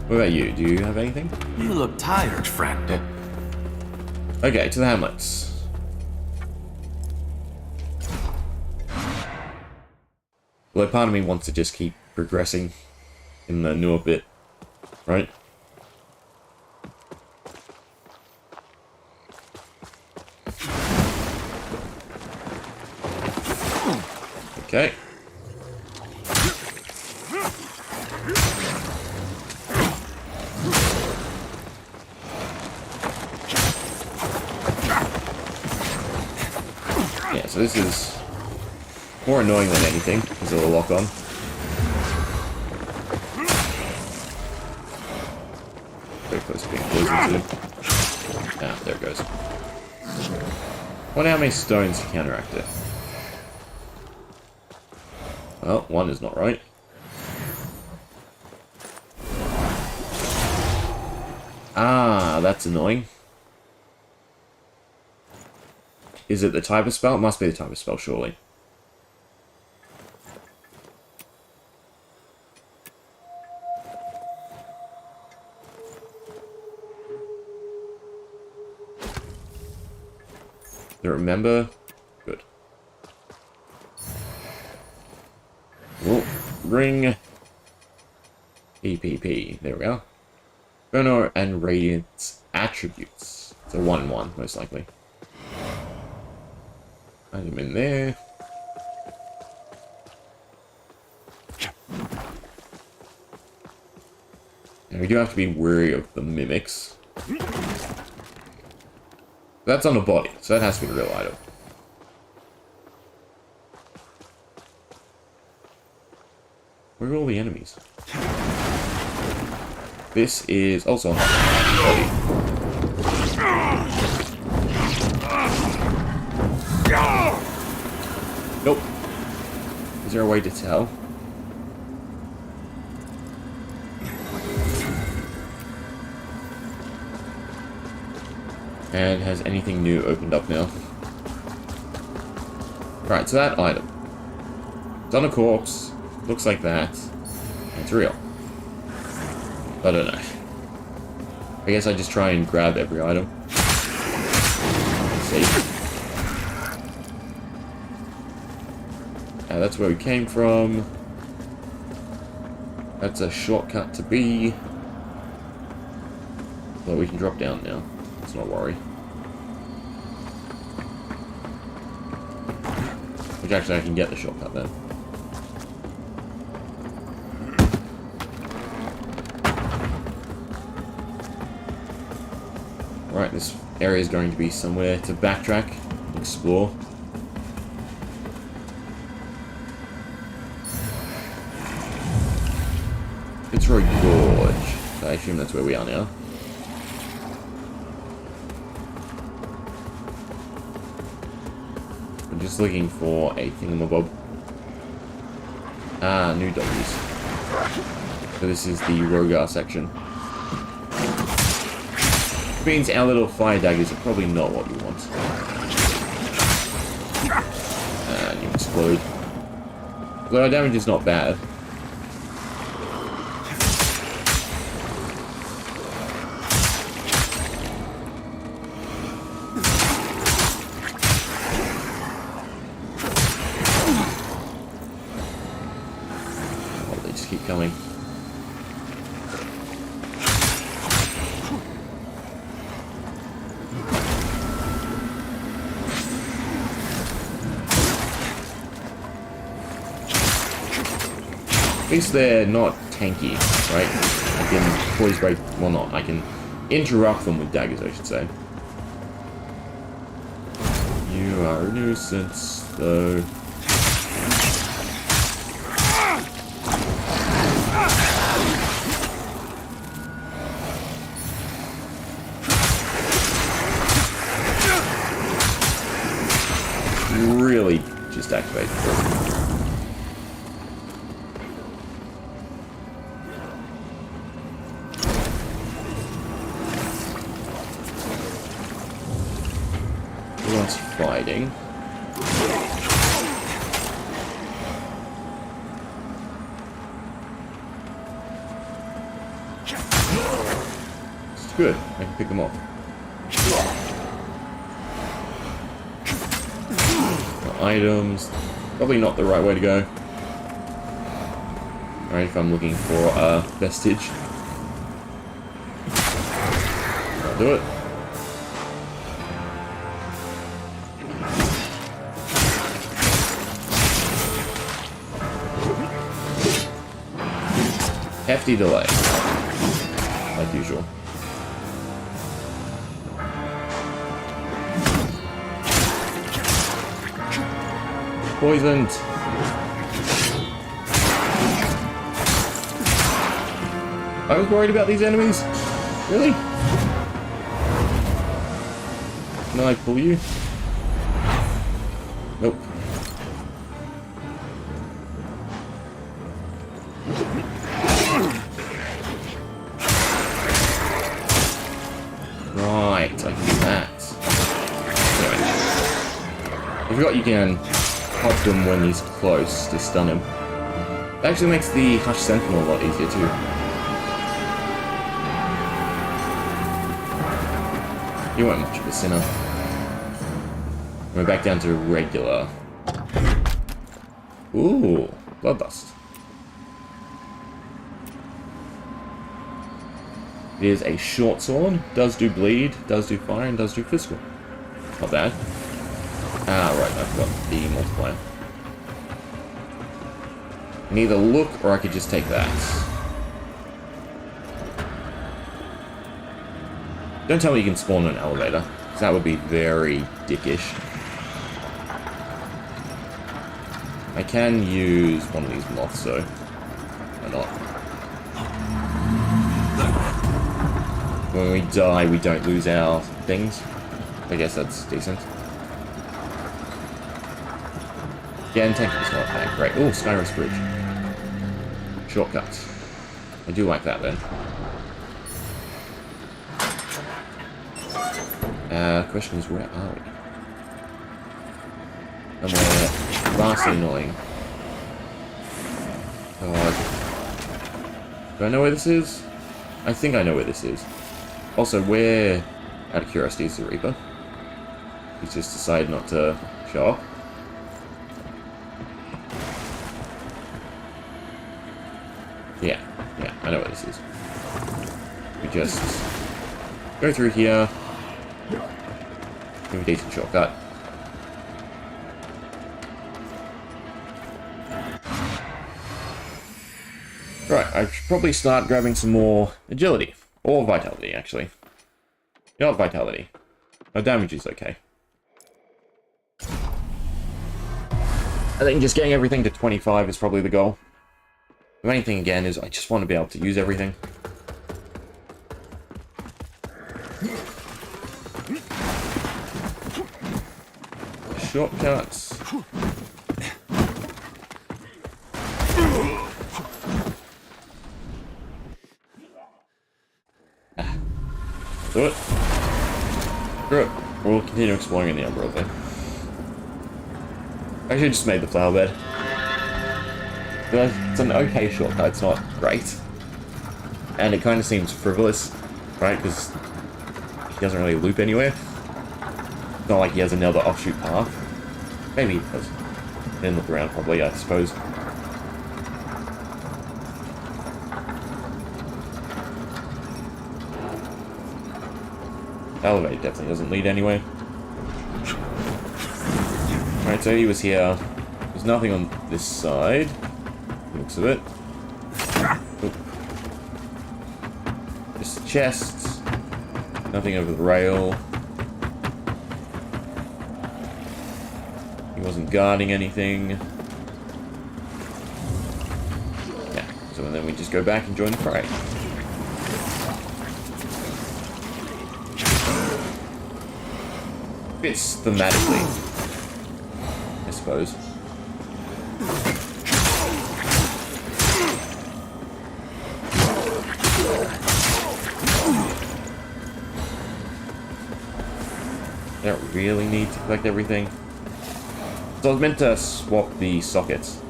What about you? Do you have anything? You look tired, friend. Okay, to the hamlets. Although part of me wants to just keep progressing in the newer bit, right? Okay. Yeah, so this is More annoying than anything, because of the lock-on. Very close to being poisoned too. Ah, there it goes. Wonder how many stones to counteract it. Well, one is not right. Ah, that's annoying. Is it the type of spell? It must be the type of spell, surely. Do you remember? Good. Oh, ring. EPP. There we go. Burner and Radiance attributes. It's a 1-1, most likely. Item in there. And we do have to be wary of the mimics. That's on the body, so that has to be a real item. Where are all the enemies? This is also on the body. Nope. Is there a way to tell? And has anything new opened up now? Right, so that item. It's on a corpse. Looks like that. It's real. I don't know. I guess I just try and grab every item. See? That's where we came from. That's a shortcut to B. Well, we can drop down now. Let's not worry. Which actually I can get the shortcut then. Right, this area is going to be somewhere to backtrack, explore. Fitzroy Gorge. I assume that's where we are now. I'm just looking for a thingamabob. Ah, new doggies. So this is the Rogar section. Which means our little fire daggers are probably not what you want. And you explode. Although our damage is not bad. Keep coming. At least they're not tanky, right? I can poise break, well not, I can interrupt them with daggers, I should say. You are a nuisance, though. Really just activate the first. Everyone's fighting. It's good. I can pick them off. Items. Probably not the right way to go. Alright, if I'm looking for a vestige. I'll do it. Hefty delay. Like usual. Poisoned. I was worried about these enemies. Really? Can I pull you? Nope. Right, I can do that. Anyway. I forgot you can pop him when he's close to stun him. It actually makes the Hush Sentinel a lot easier too. You weren't much of a sinner. We're back down to regular. Ooh, Bloodlust. It is a short sword, does do bleed, does do fire, and does do physical. Not bad. Ah, right, I forgot the multiplier. I can either look, or I could just take that. Don't tell me you can spawn an elevator, because that would be very dickish. I can use one of these moths, so why not? When we die, we don't lose our things. I guess that's decent. Yeah, and tank is not that great. Oh, Skyrest Bridge. Shortcuts. I do like that then. Question is, where are we? And we're vastly annoying. God. Do I know where this is? I think I know where this is. Also, where, out of curiosity, is the Reaper? He's just decided not to show up. Yeah, I know where this is. We just go through here. Give a decent shortcut. Right, I should probably start grabbing some more agility. Or vitality, actually. Not vitality. My damage is okay. I think just getting everything to 25 is probably the goal. The main thing, again, is I just want to be able to use everything. Shortcuts. Do it. Screw it. We'll continue exploring in the Umbral thing. I actually just made the flower bed. It's an okay shortcut, it's not great. And it kind of seems frivolous, right? Because he doesn't really loop anywhere. It's not like he has another offshoot path. Maybe he does. Didn't look around probably, I suppose. Elevator definitely doesn't lead anywhere. Alright, so he was here. There's nothing on this side. Looks of it. Oop. Just chests. Nothing over the rail. He wasn't guarding anything. Yeah, so then we just go back and join the fray. Fits thematically, I suppose. I don't really need to collect everything. So I was meant to swap the sockets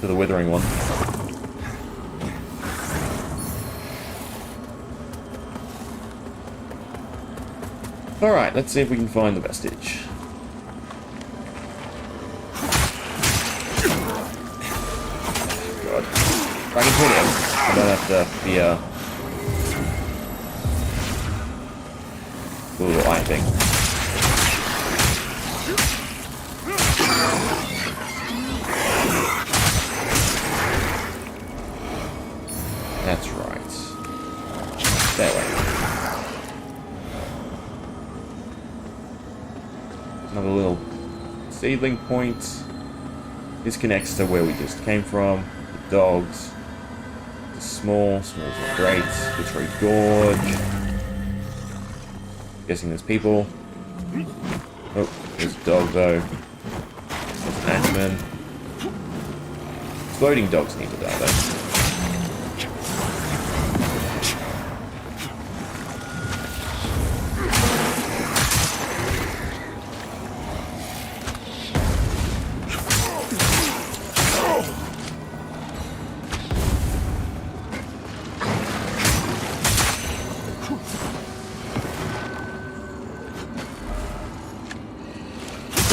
to the withering one. Alright, let's see if we can find the vestige. God. If I can hit him, I don't have to fear the little eye thing. That's right. Stay away. Another little seedling point. This connects to where we just came from. The dogs. The Small's not great. Fitzroy Gorge. Guessing there's people. Oh, there's a dog though. There's an axeman. Exploding dogs need to die though.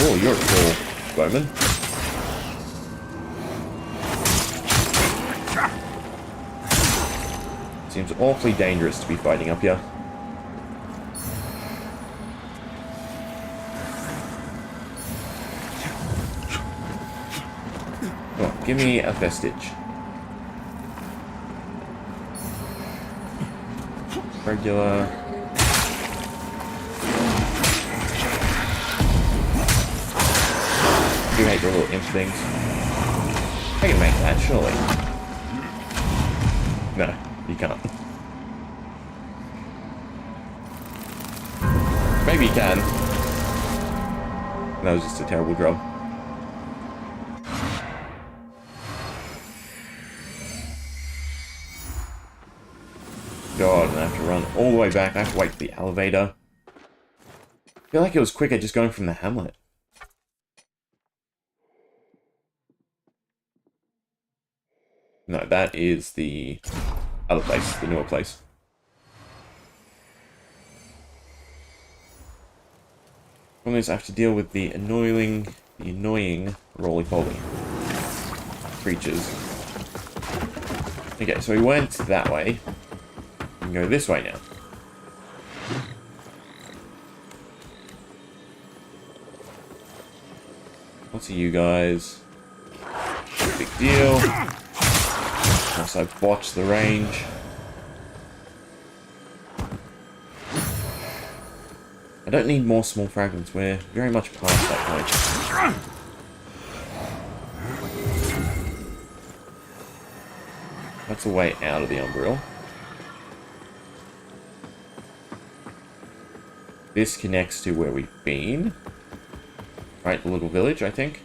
Oh, you're cool, Bowman. Seems awfully dangerous to be fighting up here. Oh, give me a vestige. Regular. I do hate the little imp things. I can make that, surely. No, you can't. Maybe you can. That was just a terrible drop. God, I have to run all the way back. I have to wait for the elevator. I feel like it was quicker just going from the hamlet. No, that is the other place, the newer place. From this, I have to deal with the annoying roly-poly creatures. Okay, so we went that way. We can go this way now. What's you guys? Big deal. Unless I botched the range. I don't need more small fragments. We're very much past that point. That's the way out of the Umbriel. This connects to where we've been. Right, the little village, I think.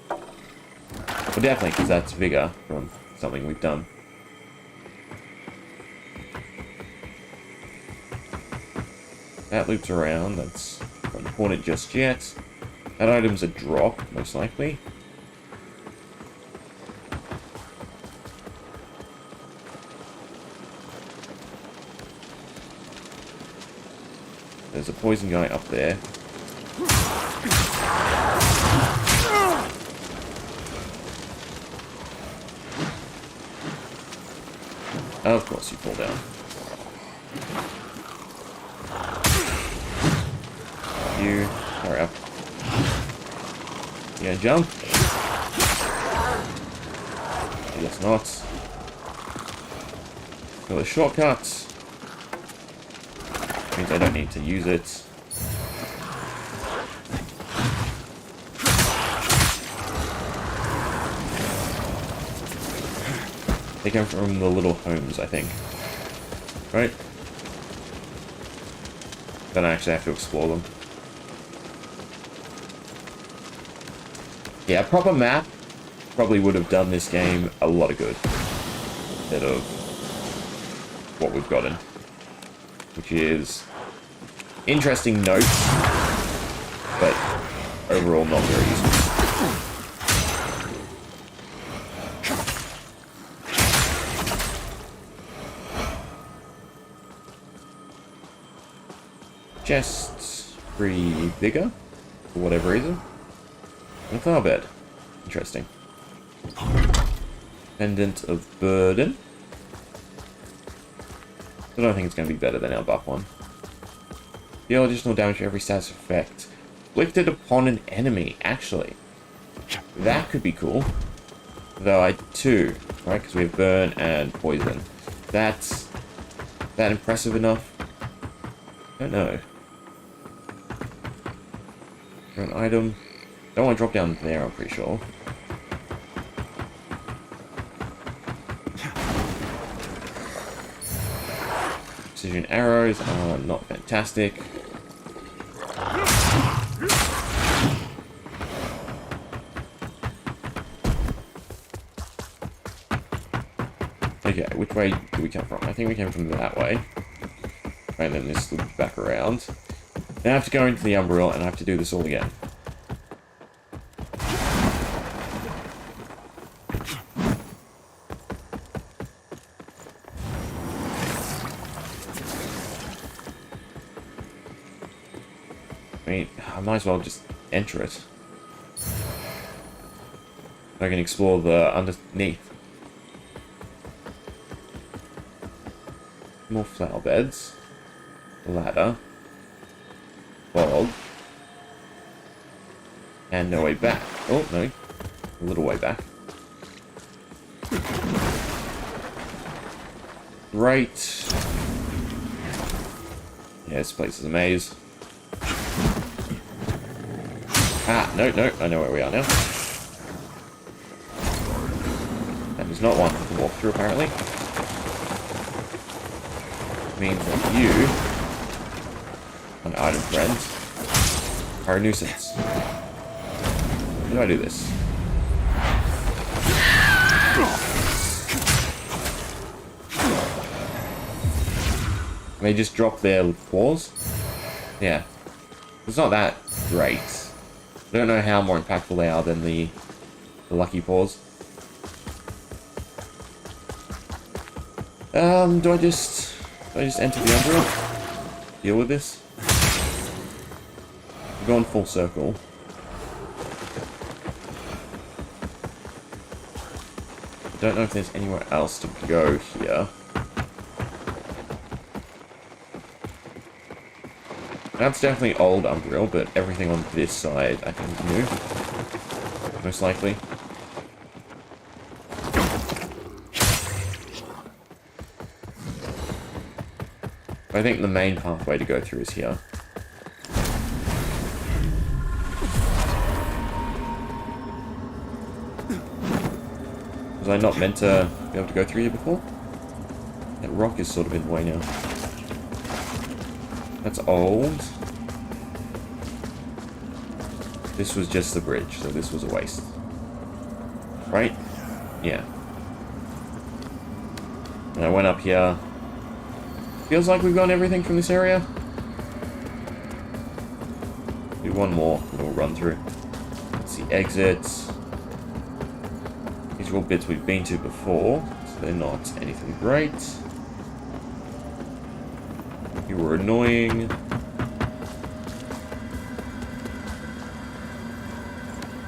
Well, definitely, because that's Vigor from something we've done. That loops around. That's not important just yet. That item's a drop, most likely. There's a poison guy up there. Of course you fall down. You hurry up. You gonna jump? I guess not. Got a shortcut. Means I don't need to use it. They come from the little homes, I think. Right? Then I actually have to explore them. Yeah, a proper map probably would have done this game a lot of good. Instead of what we've gotten. Which is interesting notes, but overall not very useful. Chests free Vigor, for whatever reason. And a flower bed. Interesting. Pendant of Burden. I don't think it's going to be better than our buff one. Deal additional damage for every status effect. Inflicted upon an enemy, actually. That could be cool. Though I two, right? Because we have burn and poison. That's that impressive enough? I don't know. For an item. Don't want to drop down there, I'm pretty sure. Precision arrows are not fantastic. Okay, which way do we come from? I think we came from that way. And then this loops back around. Now I have to go into the Umbriel and I have to do this all again. I mean, I might as well just enter it. I can explore the underneath. More flower beds. Ladder. Bog. And no way back. Oh, no. A little way back. Right. Yeah, this place is a maze. Ah, no, I know where we are now. That is not one to walk through, apparently. Means that you, my item friends, are a nuisance. How do I do this? They just drop their paws? Yeah. It's not that great. I don't know how more impactful they are than the lucky paws. Do I just enter the Umbriel? Deal with this? We're going full circle. I don't know if there's anywhere else to go here. That's definitely old Umbriel, but everything on this side I think is new. Most likely. I think the main pathway to go through is here. Was I not meant to be able to go through here before? That rock is sort of in the way now. That's old. This was just the bridge, so this was a waste. Right? Yeah. And I went up here. Feels like we've gotten everything from this area. Do one more, and we'll run through. Let's see, exits. These are all bits we've been to before, so they're not anything great. You were annoying.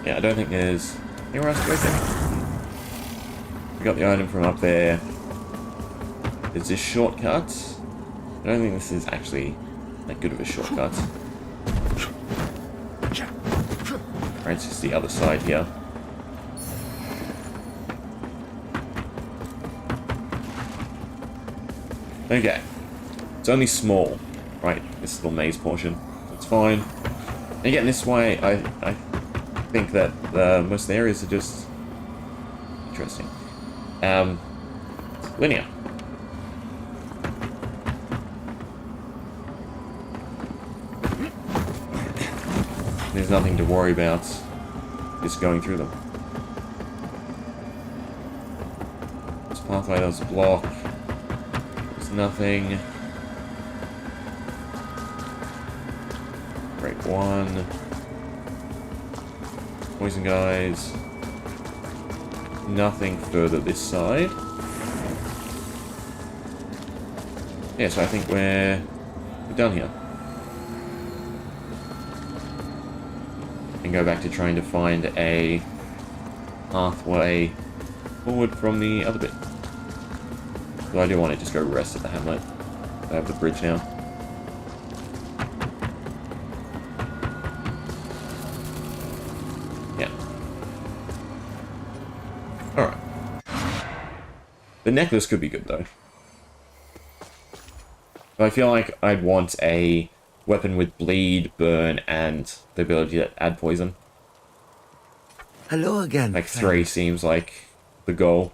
Yeah, I don't think there's anywhere else to go there. We got the item from up there. There's this shortcut. I don't think this is actually that good of a shortcut. Right, it's just the other side here. Okay. It's only small, right? This little maze portion. It's fine. And again, this way, I think that most of the areas are just interesting. Linear. There's nothing to worry about just going through them. This pathway does block. There's nothing. Break one. Poison guys. Nothing further this side. Yeah, so I think we're done here. And go back to trying to find a pathway forward from the other bit. So I do want to just go rest at the hamlet. I have the bridge now. Yeah. Alright. The necklace could be good though. But I feel like I'd want a weapon with bleed, burn, and the ability to add poison. Hello again. Like friend. 3 seems like the goal.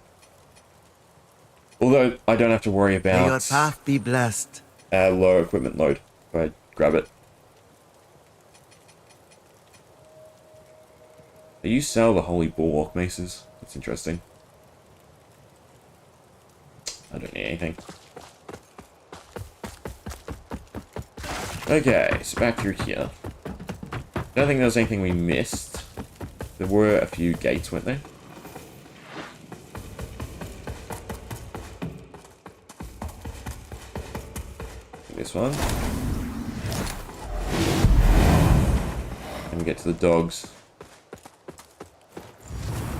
Although I don't have to worry May your about path be blessed. low equipment load. Go ahead, grab it. You sell the holy bulwark maces. That's interesting. I don't need anything. Okay, so back through here. Don't think there was anything we missed. There were a few gates, weren't there? This one. And we get to the dogs.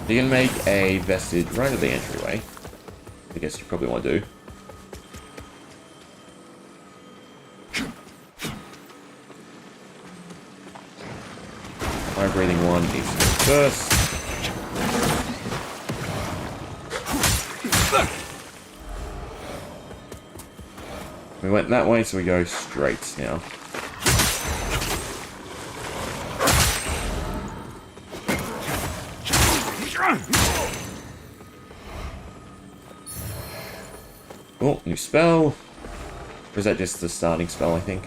You can make a vestige right at the entryway. I guess you probably want to do. Fire breathing one needs to go first. We went that way, so we go straight now. Oh, new spell. Or is that just the starting spell, I think?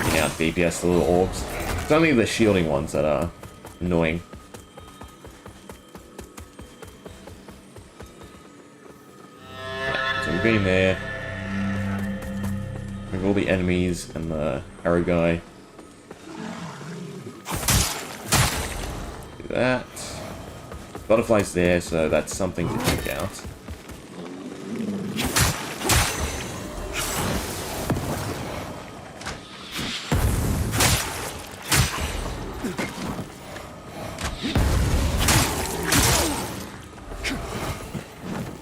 Taking out DPS, the little orbs. It's only the shielding ones that are annoying. So we've been there. With all the enemies and the arrow guy. Do that. Butterfly's there, so that's something to check out.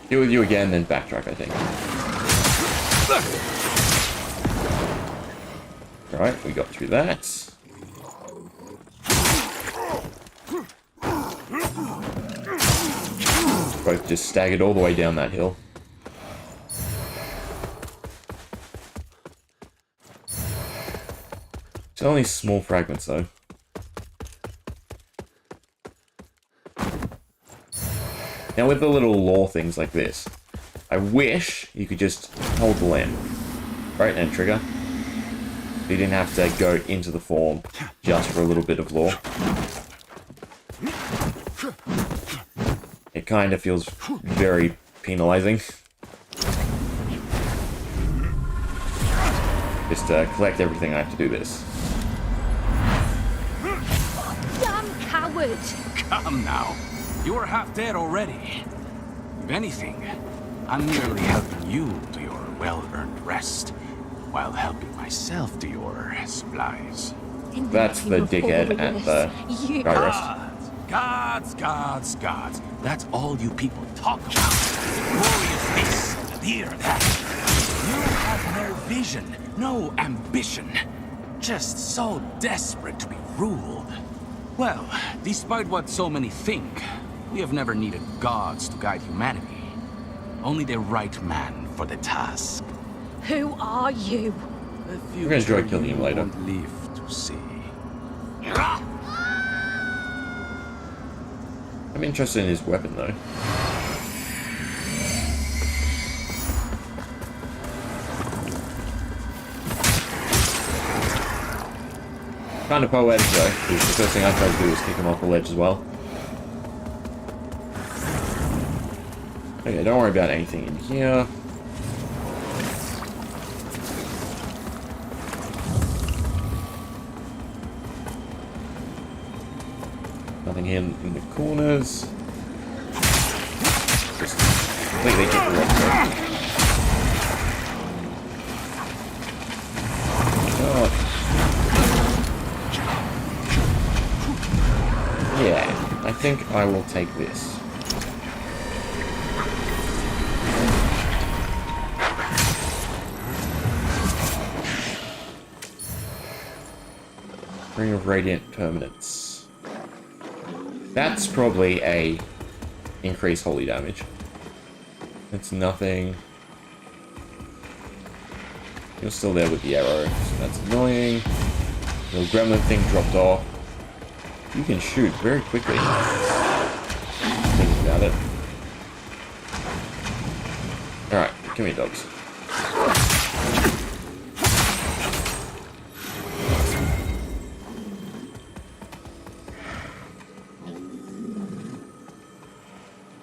Deal with you again, then backtrack, I think. Alright, we got through that. Both just staggered all the way down that hill. It's only small fragments though. Now with the little lore things like this, I wish you could just hold the lamp, right, and trigger. You didn't have to go into the form just for a little bit of lore. It kind of feels very penalizing. Just to collect everything, I have to do this. Damn coward! Come now. You are half dead already. If anything, I'm merely helping you to your well-earned rest, while helping myself to your supplies. That's the dickhead at the guard rest. Gods. That's all you people talk about. Glorious this and here and that. You have no vision, no ambition. Just so desperate to be ruled. Well, despite what so many think, we have never needed gods to guide humanity. Only the right man for the task. Who are you? We're gonna enjoy killing him later. Won't live to see. I'm interested in his weapon though. Kind of poetic though, because the first thing I tried to do was kick him off the ledge as well. Okay, don't worry about anything in here. Nothing here in the corners. Just completely hit the rock there. Yeah, I think I will take this. Ring of Radiant Permanence. That's probably a increased holy damage. It's nothing. You're still there with the arrow, so that's annoying. The gremlin thing dropped off. You can shoot very quickly. Think about it. come here, dogs.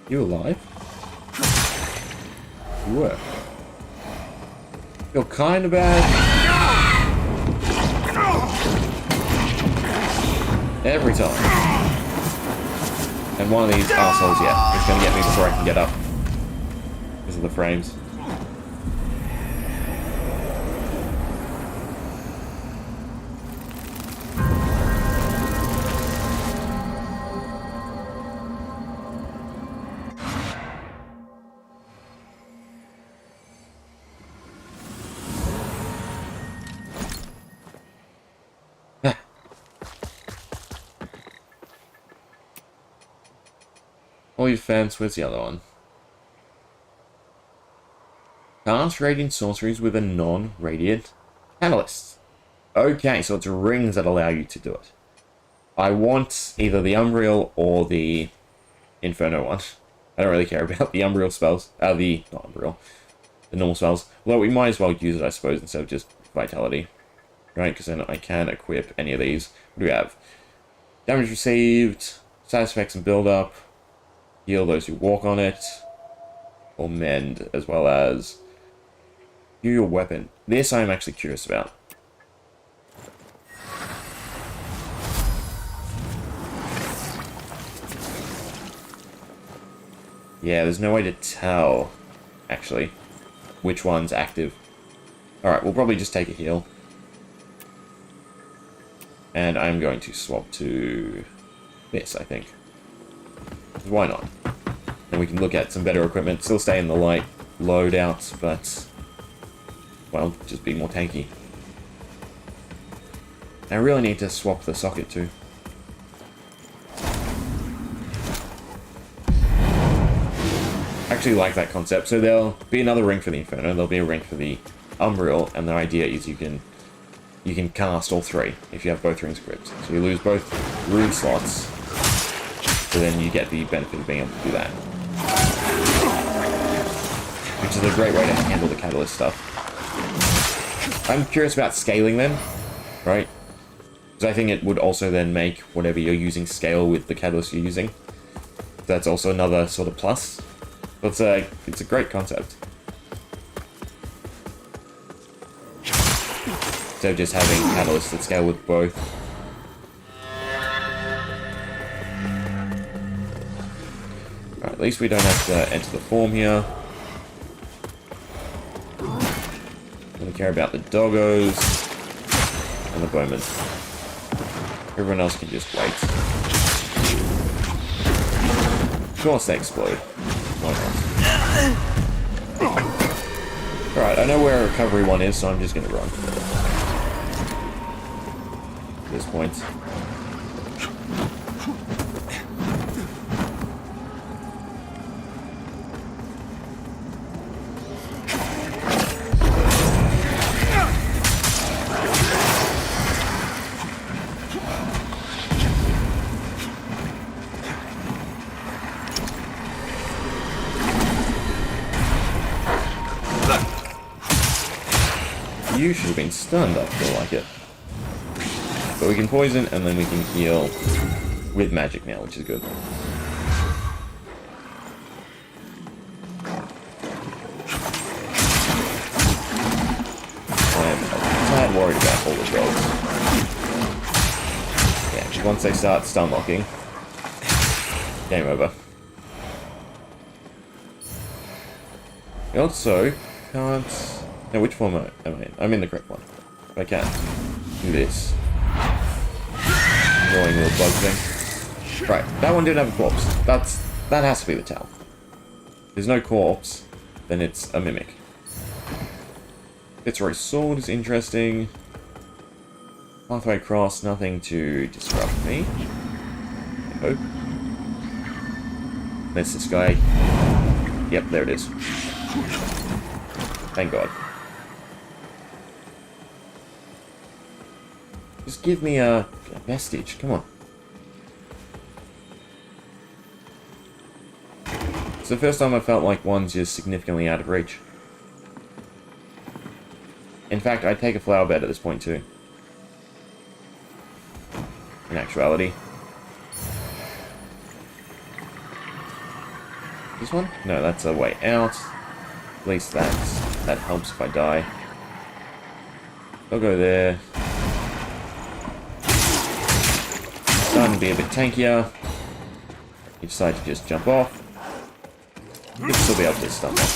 You alive? You were. Feel kind of bad. Every time. And one of these assholes, yeah, is going to get me before I can get up. Because of the frames. All your fans, where's the other one? Cast radiant sorceries with a non-radiant catalyst. Okay, so it's rings that allow you to do it. I want either the Umbriel or the Inferno one. I don't really care about the Umbriel spells. Not Umbriel. The normal spells. Although we might as well use it, I suppose, instead of just Vitality. Right, because then I can equip any of these. What do we have? Damage received, status effects and build-up. Heal those who walk on it, or mend, as well as view your weapon. This I am actually curious about. Yeah, there's no way to tell, actually, which one's active. Alright, we'll probably just take a heal. And I'm going to swap to this, I think. Why not? And we can look at some better equipment. Still stay in the light loadout, but, well, just be more tanky. I really need to swap the socket too. I actually like that concept. So there'll be another ring for the Inferno, there'll be a ring for the Umbriel, and the idea is you can cast all three if you have both rings equipped. So you lose both rune slots, so then you get the benefit of being able to do that. Which is a great way to handle the catalyst stuff. I'm curious about scaling them, right? Because I think it would also then make whatever you're using scale with the catalyst you're using. That's also another sort of plus. But it's a great concept. Instead of just having catalysts that scale with both. At least we don't have to enter the form here. We care about the doggos and the bowmen. Everyone else can just wait. Of course they explode. Why not? Alright, I know where recovery one is, so I'm just gonna run. At this point. You should have been stunned, I feel like it. But we can poison, and then we can heal with magic now, which is good. I'm a tad worried about all the dogs. Yeah, because once they start stun locking, game over. You also can't... Now, which form am I in? I'm in the correct one. I can do this. Annoying little bug thing. Right, that one didn't have a corpse. That has to be the towel. If there's no corpse, then it's a mimic. Fitzroy's sword is interesting. Pathway across, nothing to disrupt me. I hope. That's this guy. Yep, there it is. Thank God. Just give me a vestige, come on. It's the first time I felt like one's just significantly out of reach. In fact, I'd take a flower bed at this point too. In actuality. This one? No, that's a way out. At least that helps if I die. I'll go there. Starting to be a bit tankier. You decide to just jump off. You'll still be able to stun them.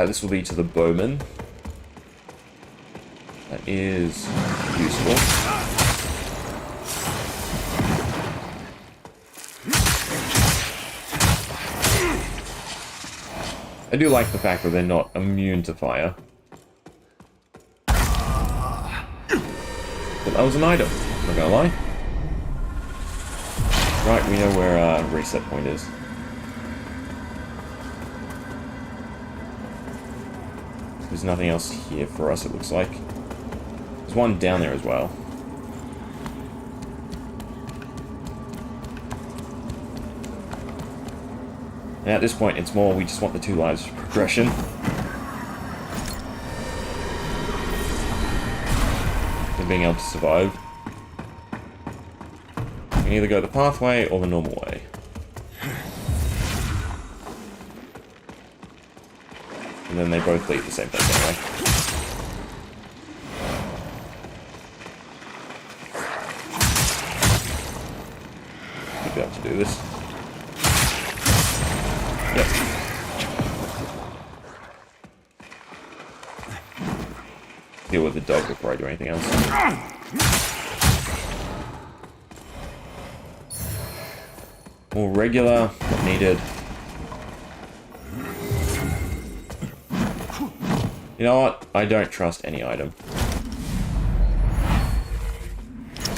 This will be to the bowman. That is useful. I do like the fact that they're not immune to fire. But that was an item, I'm not gonna lie. Right, we know where our reset point is. There's nothing else here for us, it looks like. There's one down there as well. And at this point, it's more we just want the 2 lives progression. And being able to survive. You can either go the pathway or the normal way. And then they both lead the same place anyway. Should be able to do this. Yep. Deal with the dog before I do anything else. More regular, not needed. You know what? I don't trust any item.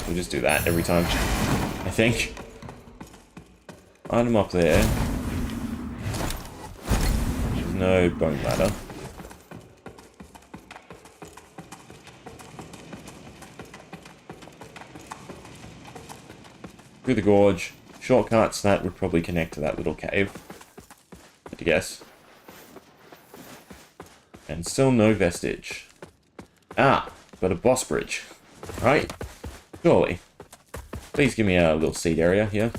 We'll just do that every time, I think. Item up there. There's no bone ladder. Through the gorge. Shortcuts, that would probably connect to that little cave. I'd guess. And still no vestige. Ah, but a boss bridge. Right? Surely. Please give me a little seed area here.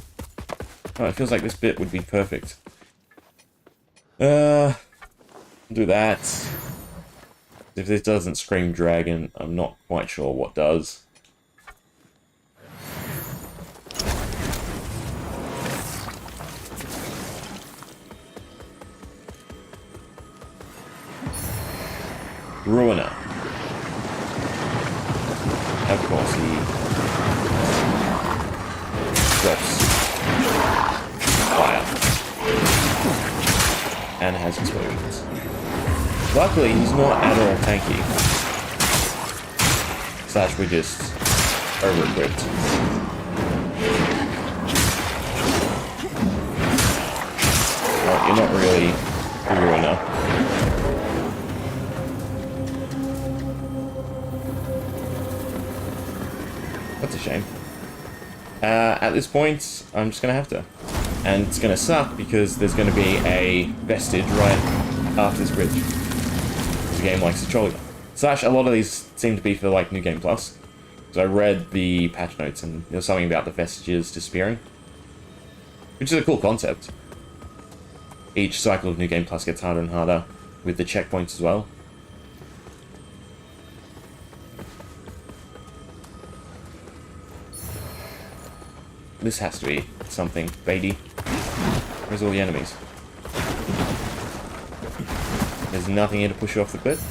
Oh, it feels like this bit would be perfect. Do that. If this doesn't scream dragon, I'm not quite sure what does. Ruiner. Of course, he drops fire and has explosions. Luckily, he's not at all tanky. Slash, we just over-equipped. Oh, you're not really a ruiner. That's a shame. At this point, I'm just going to have to. And it's going to suck because there's going to be a vestige right after this bridge. The game likes to troll you. Slash, a lot of these seem to be for like New Game Plus. So I read the patch notes and there was something about the vestiges disappearing. Which is a cool concept. Each cycle of New Game Plus gets harder and harder with the checkpoints as well. This has to be something, baby. Where's all the enemies? There's nothing here to push you off the cliff?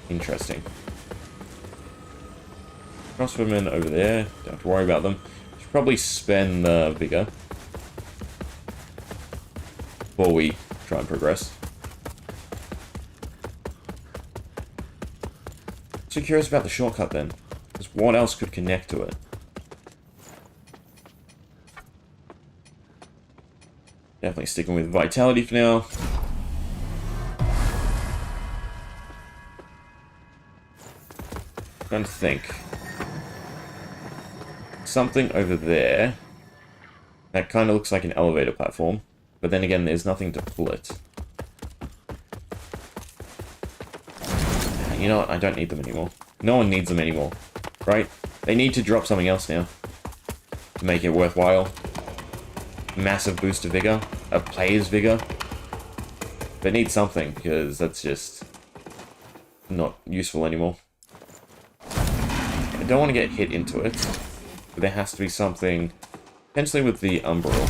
Interesting. Crossbowmen over there. Don't have to worry about them. Should probably spend the vigor before we try and progress. So curious about the shortcut then. Because what else could connect to it? Definitely sticking with vitality for now. Trying to think. something over there that kind of looks like an elevator platform, but then again, there's nothing to pull it. You know what? I don't need them anymore. No one needs them anymore, right? They need to drop something else now to make it worthwhile. Massive boost of vigor, a player's vigor. They need something because that's just not useful anymore. I don't want to get hit into it, but there has to be something, potentially with the Umbral.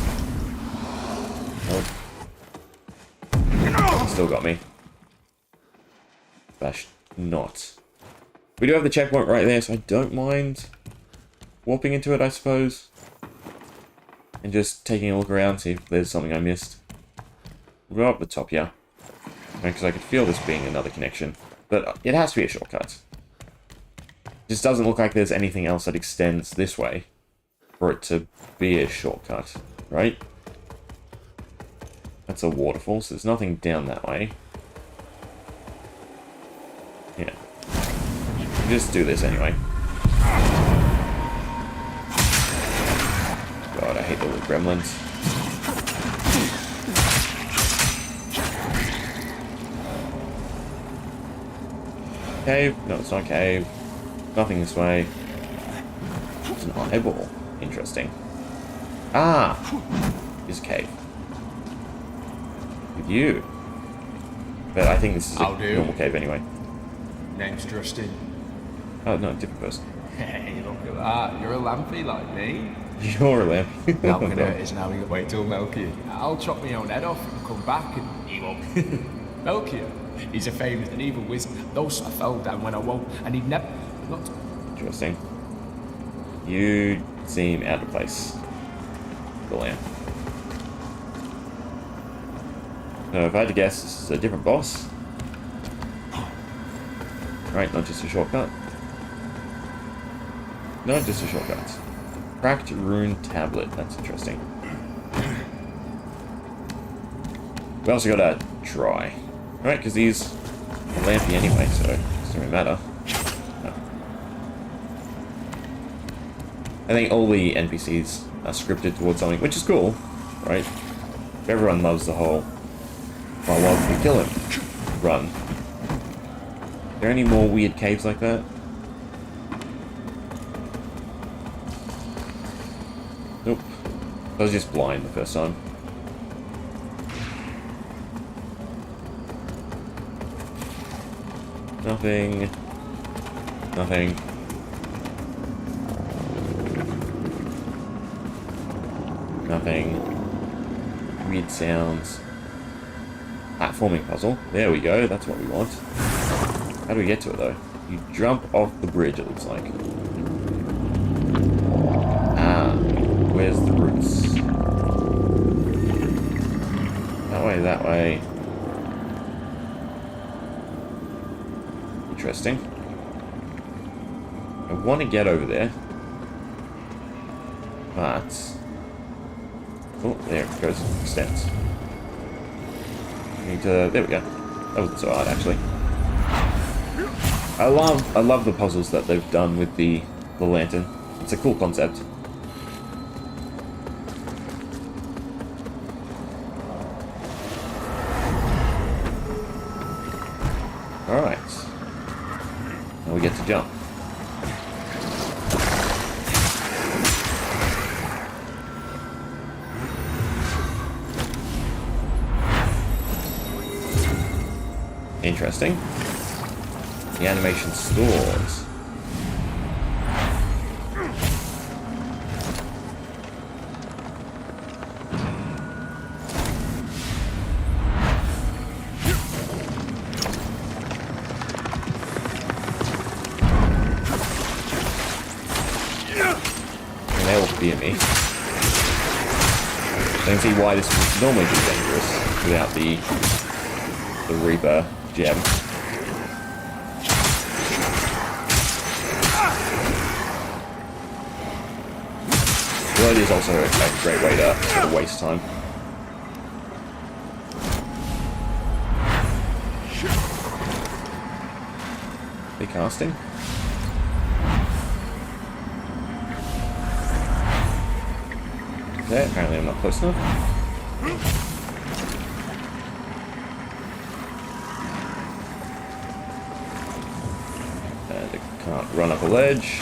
Oh. Still got me. Bash not. We do have the checkpoint right there, so I don't mind warping into it, I suppose. And just taking a look around, see if there's something I missed. We'll go up the top here. Because I could feel this being another connection. But it has to be a shortcut. It just doesn't look like there's anything else that extends this way for it to be a shortcut, right? That's a waterfall, so there's nothing down that way. Yeah. Just do this anyway. God, I hate the little gremlins. Cave? No, it's not a cave. Nothing this way. It's an eyeball. Interesting. Ah! It's a cave. With you. But I think this is a normal cave anyway. Name's Justin. Oh, no, different person. Hey, look at that. You're a lampy like me. You're a lampy. Malkin is now. You wait till Melchior. I'll chop my own head off and come back and he won't. Melchior. He's a famous and evil wizard. Those I fell down when I woke, and he'd never. Not. Interesting. You seem out of place. The lamp. So if I had to guess, this is a different boss. Right, not just a shortcut. No, just a shortcut. Cracked rune tablet. That's interesting. We also got a try. Right, because he's lampy anyway, so it doesn't really matter. No. I think all the NPCs are scripted towards something, which is cool, right? Everyone loves the whole, well, why would we kill him? Run. Are there any more weird caves like that? Nope. I was just blind the first time. Nothing. Nothing. Nothing. Weird sounds. Platforming puzzle. There we go. That's what we want. How do we get to it, though? You jump off the bridge, it looks like. Ah. Where's the roots? That way, that way. Interesting. I want to get over there. But... oh, there it goes. Extends. Need to... there we go. That wasn't so hard, actually. I love the puzzles that they've done with the lantern. It's a cool concept. Alright. Now we get to jump. Interesting. The animation stores. And they will fear me. I don't see why this would normally be dangerous without the Reaper gem. Well, it is also a great way to sort of waste time. Are they casting? Okay, apparently I'm not close enough. And I can't run up a ledge.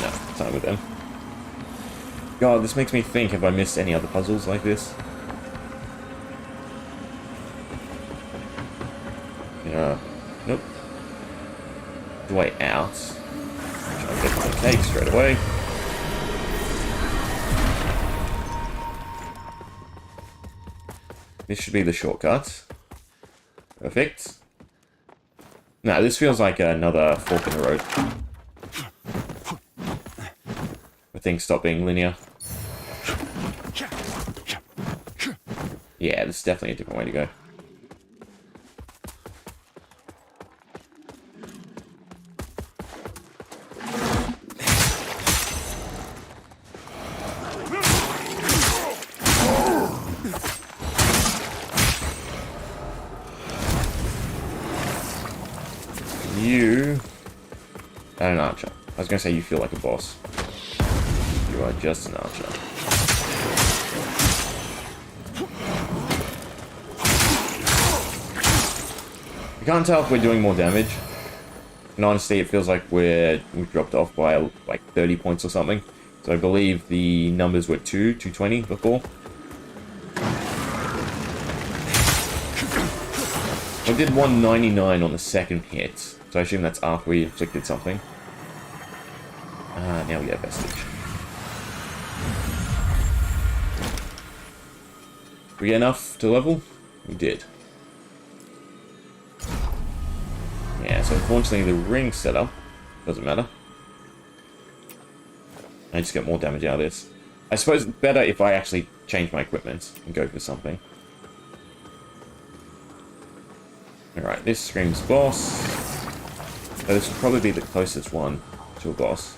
No, it's not with them. God, this makes me think, have I missed any other puzzles like this? Yeah. Nope. The way out. Try and get my cake straight away. This should be the shortcut. Perfect. No, this feels like another fork in the road. Where things stop being linear. Yeah, this is definitely a different way to go. You are an archer. I was going to say you feel like a boss. You are just an archer. I can't tell if we're doing more damage. In honesty, it feels like we've dropped off by like 30 points or something. So I believe the numbers were 220 before. I did 199 on the second hit, so I assume that's after we inflicted something. Now we get Vestige. Did we get enough to level? We did. Yeah, so unfortunately the ring setup doesn't matter. I just get more damage out of this. I suppose it's better if I actually change my equipment and go for something. Alright, this screams boss. So this will probably be the closest one to a boss.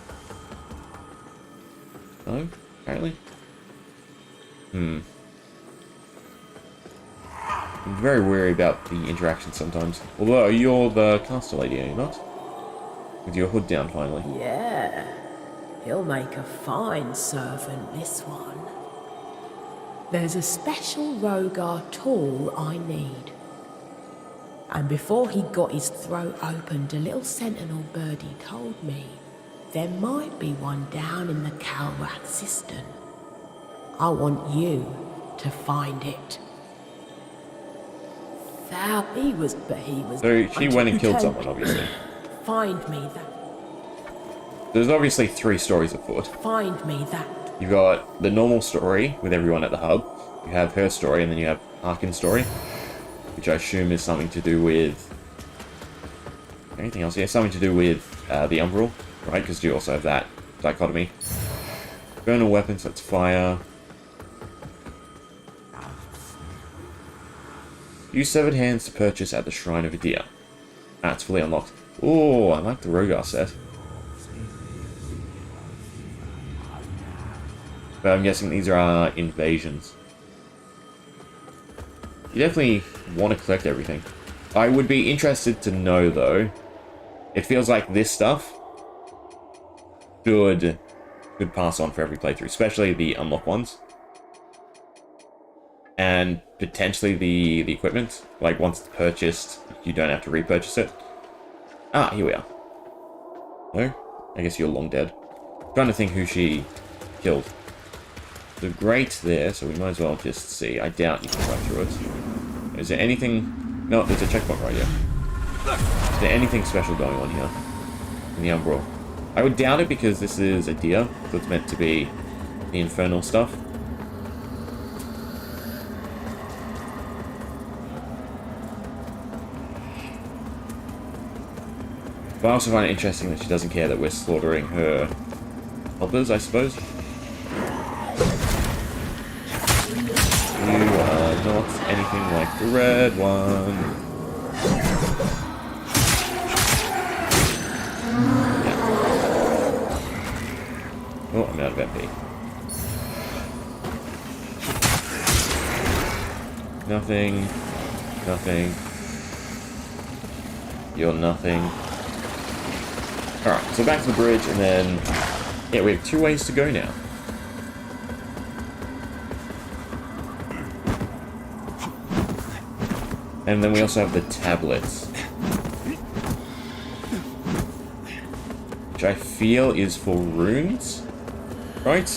No? Apparently? I'm very wary about the interaction sometimes. Although, you're the caster lady, are you not? With your hood down, finally. Yeah. He'll make a fine servant, this one. There's a special Rogar tool I need. And before he got his throat opened, a little sentinel birdie told me there might be one down in the Calrath cistern. I want you to find it. He was. So she went and killed someone, obviously. Find me that. There's obviously 3 stories afoot. Find me that. You've got the normal story with everyone at the hub. You have her story, and then you have Harkin's story, which I assume is something to do with anything else. Yeah, something to do with the Umbral, right? Because you also have that dichotomy. Burner weapons, that's fire. Use 7 hands to purchase at the Shrine of Adir. Ah, it's fully unlocked. Oh, I like the Rogar set. But I'm guessing these are invasions. You definitely want to collect everything. I would be interested to know, though, it feels like this stuff should pass on for every playthrough, especially the unlock ones. And potentially the equipment. Like, once it's purchased, you don't have to repurchase it. Ah, here we are. No? I guess you're long dead. I'm trying to think who she killed. The grate there, so we might as well just see. I doubt you can run through it. Is there anything... No, there's a checkpoint right here. Is there anything special going on here? In the Umbral? I would doubt it because this is a deer, so it's meant to be the infernal stuff. But I also find it interesting that she doesn't care that we're slaughtering her helpers, I suppose. You are not anything like the red one. Yeah. Oh, I'm out of MP. Nothing. Nothing. You're nothing. Alright, so back to the bridge, and then Yeah, we have 2 ways to go now. And then we also have the tablets. Which I feel is for runes, right?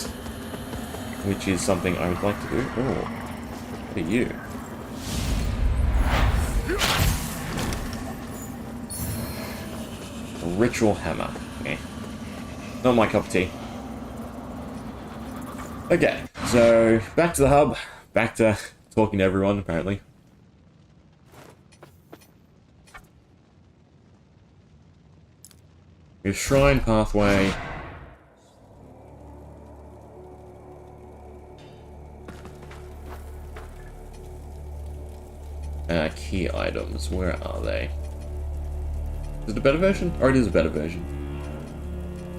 Which is something I would like to do. Oh, look at you. A ritual hammer. Okay. Not my cup of tea. Okay, so back to the hub. Back to talking to everyone, apparently. Your shrine pathway. Key items. Where are they? Is it a better version? Or it is a better version.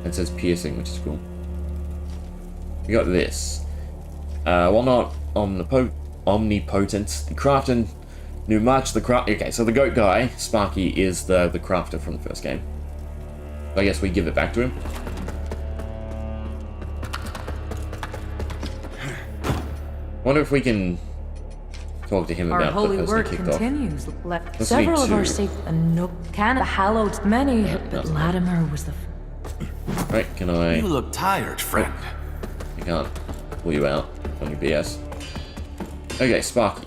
It says piercing, which is cool. We got this. While not omnipotent, the crafter knew much. Okay, so the goat guy, Sparky, is the crafter from the first game. I guess we give it back to him. Wonder if we can talk to him Our about holy the person work he kicked continues. off. Several of our saints and no can the hallowed many, but Latimer was the. Right, can I? You look tired, friend. I can't pull you out on your BS. Okay, Sparky.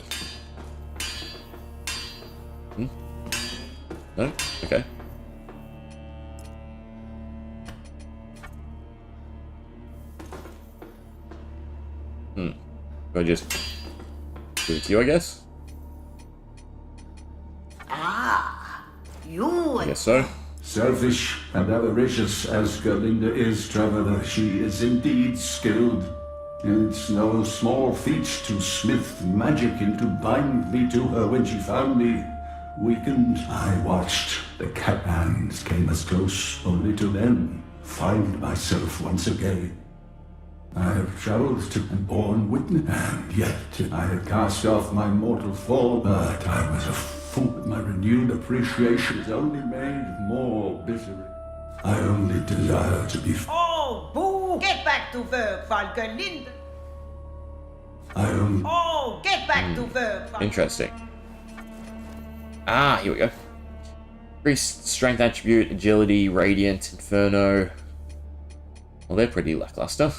No? Okay. Do I just give it to you, I guess? You I guess so. Selfish and avaricious as Gerlinda is, Traveler, she is indeed skilled. It's no small feat to smith magic and to bind me to her when she found me. Weakened, I watched. The cat hands came as close, only to then find myself once again. I have traveled to and borne witness, and yet I had cast off my mortal form, but I was a fool. My renewed appreciation has only made more bitter. I only desire to be. Oh, boo! Get back to work, Valgerlind! I only. Oh, get back to work! Interesting. Ah, here we go. Increased strength attribute, agility, radiant, inferno. Well, they're pretty lackluster.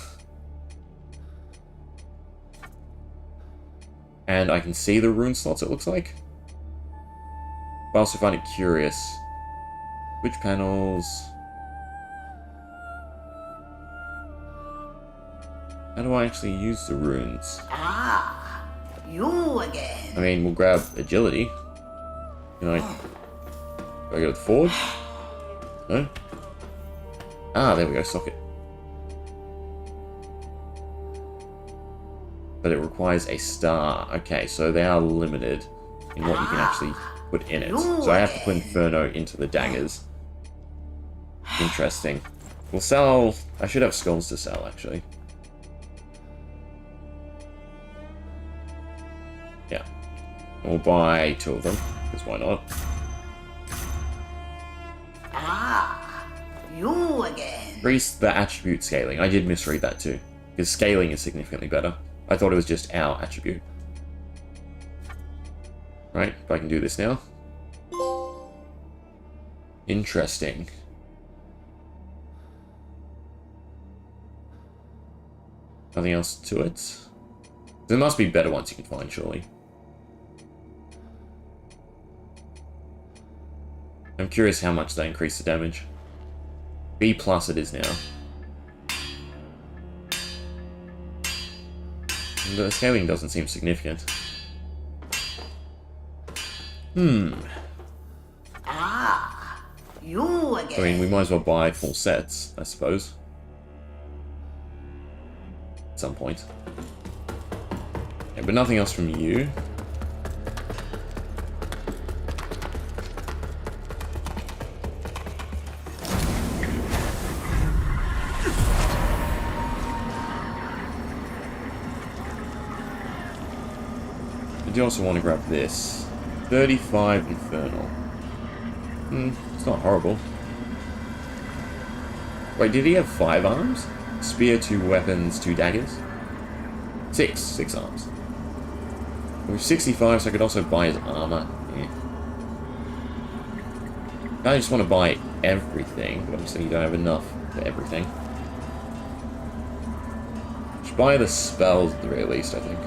And I can see the rune slots, it looks like. But I also find it curious. Which panels? How do I actually use the runes? You again. I mean, we'll grab agility. Can I... Do I go with forge? No? Ah, there we go, socket. But it requires a star. Okay, so they are limited in what you can actually put in it. So I have to put Inferno into the daggers. Interesting. We'll sell... I should have skulls to sell, actually. Yeah. We'll buy 2 of them, because why not? You again. Increase the attribute scaling. I did misread that too, because scaling is significantly better. I thought it was just our attribute. Right, if I can do this now. Interesting. Nothing else to it? There must be better ones you can find, surely. I'm curious how much they increase the damage. B+ it is now. The scaling doesn't seem significant. You again. I mean, we might as well buy full sets, I suppose. At some point. Yeah, but nothing else from you. I do also want to grab this. 35 Infernal. It's not horrible. Wait, did he have 5 arms? spear, 2 weapons, 2 daggers. 6 arms. With 65, so I could also buy his armor. Yeah. I just want to buy everything, but obviously you don't have enough for everything. Should buy the spells at the very least, I think.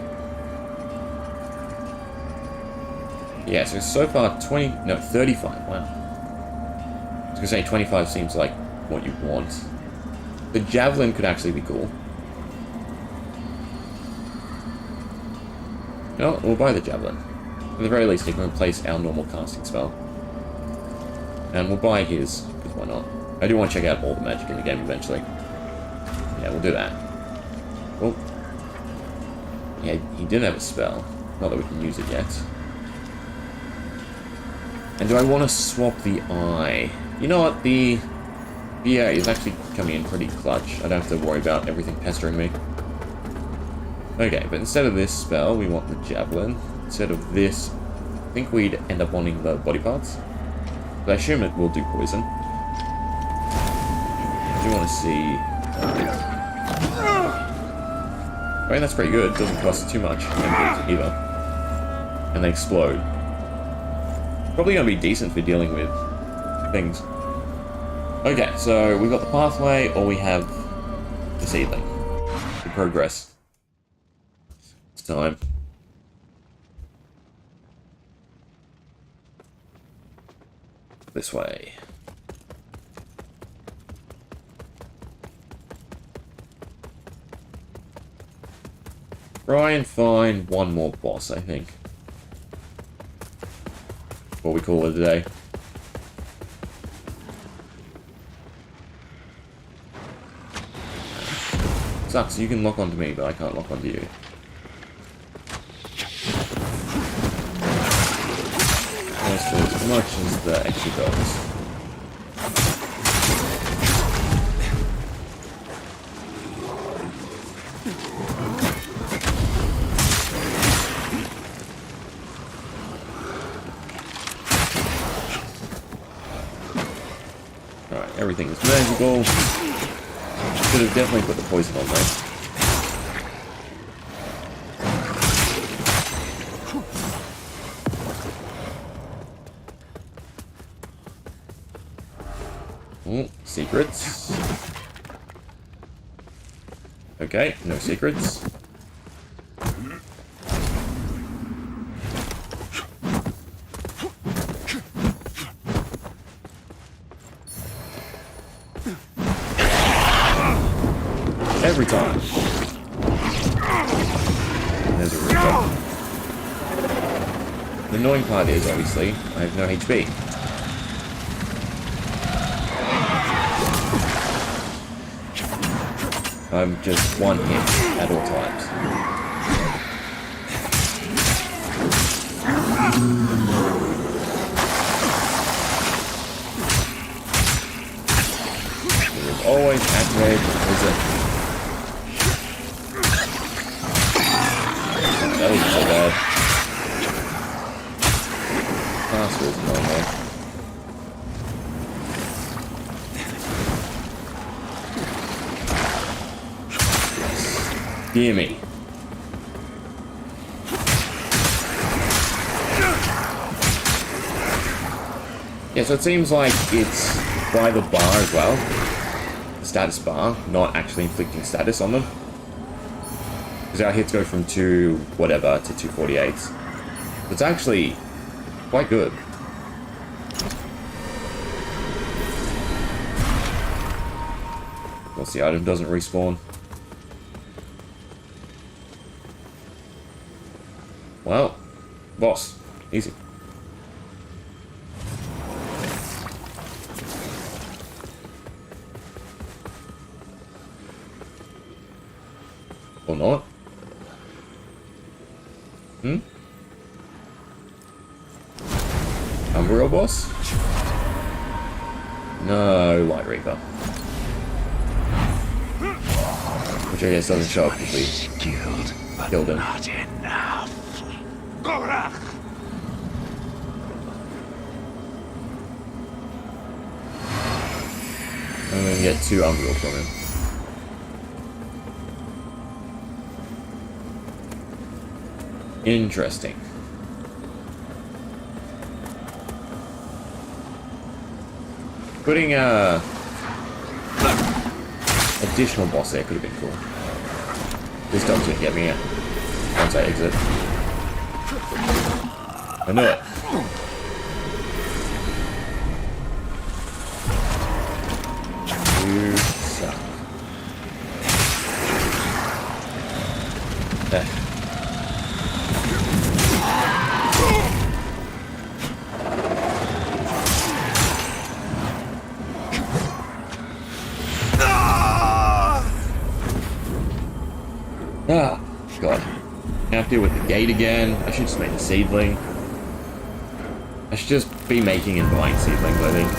Yeah, so far 35, wow. I was gonna say 25 seems like what you want. The javelin could actually be cool. No, we'll buy the javelin. At the very least, it can replace our normal casting spell. And we'll buy his, because why not? I do want to check out all the magic in the game eventually. Yeah, we'll do that. Well, yeah, he did have a spell. Not that we can use it yet. And do I want to swap the eye? You know what, the eye is actually coming in pretty clutch. I don't have to worry about everything pestering me. Okay, but instead of this spell, we want the javelin. Instead of this, I think we'd end up wanting the body parts. But I assume it will do poison. I do want to see... I mean, that's pretty good. It doesn't cost too much either. And they explode. Probably going to be decent for dealing with things. Okay, so we've got the pathway, or we have the seedling. The progress. It's time. This way. Try and find one more boss, I think. What we call it a day. Sucks, you can lock onto me, but I can't lock onto you. Almost as much as the extra dogs. Alright, everything is magical. Should have definitely put the poison on there. Oh, secrets. Okay, no secrets. Every time. There's a reroll. The annoying part is, obviously, I have no HP. I'm just one hit at all times. There's always activated poison. That wasn't so bad. Faster is normal. Dear me. Yeah, so it seems like it's by the bar as well. The status bar, not actually inflicting status on them. Because our hits go from 2 whatever to 248. It's actually quite good. Once the item doesn't respawn. Well, boss. Easy. Or not. Real boss? No, Light Reaper. Which I guess doesn't show up if we killed him. Not enough. I'm gonna get 2 Umbral from him. Interesting. Putting a additional boss there could have been cool. This dog's gonna get me out once I exit. I know it. You suck. There. Ah, God. I have to deal with the gate again. I should just make the seedling. I should just be making and buying seedlings, I think.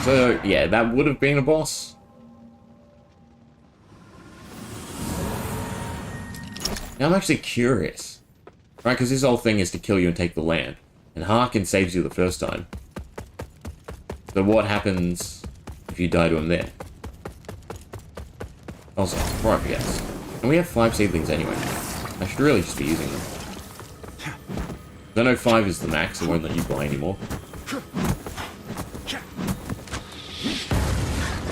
So, yeah, that would have been a boss. Now I'm actually curious. Right, because this whole thing is to kill you and take the land. And Harkin saves you the first time. So what happens if you die to him there? Also, right, yes. And we have 5 seedlings anyway. I should really just be using them. I know 5 is the max, it won't let you buy anymore.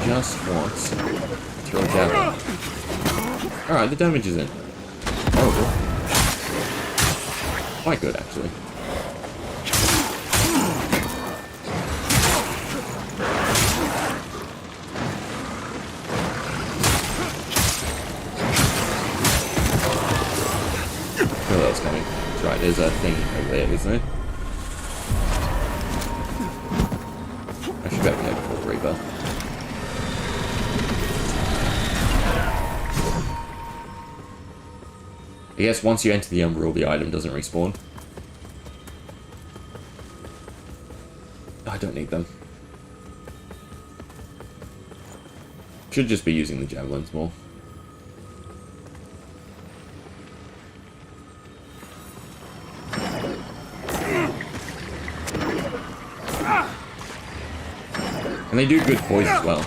Just once. Throw it down. Alright, the damage is in. Horrible. Quite good, actually. Oh, that's coming. That's right, there's a thing over there, isn't there? I should go ahead before the Reaper. I guess once you enter the Umbral, the item doesn't respawn. I don't need them. Should just be using the javelins more. And they do good poise as well.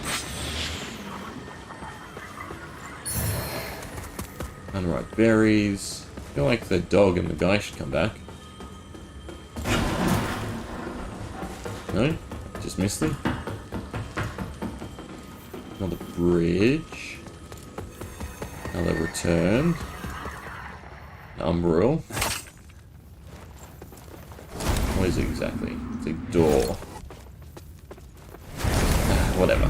Unripe berries. I feel like the dog and the guy should come back. No? Just missed them? Another bridge. Another return. Umbral. What is it exactly? It's a door. Whatever.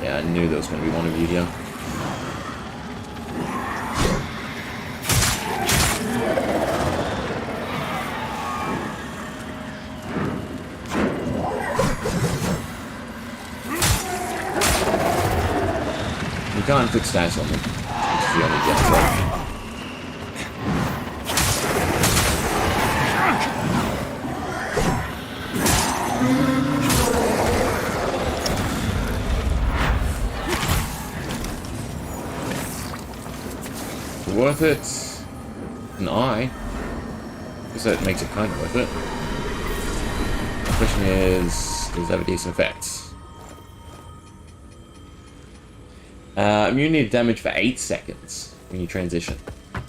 Yeah, I knew there was going to be one of you here. You can't put stats on them. It's the only downside. Worth it? An eye? I guess that makes it kind of worth it. The question is, does that have a decent effect? Immunity to damage for 8 seconds when you transition. And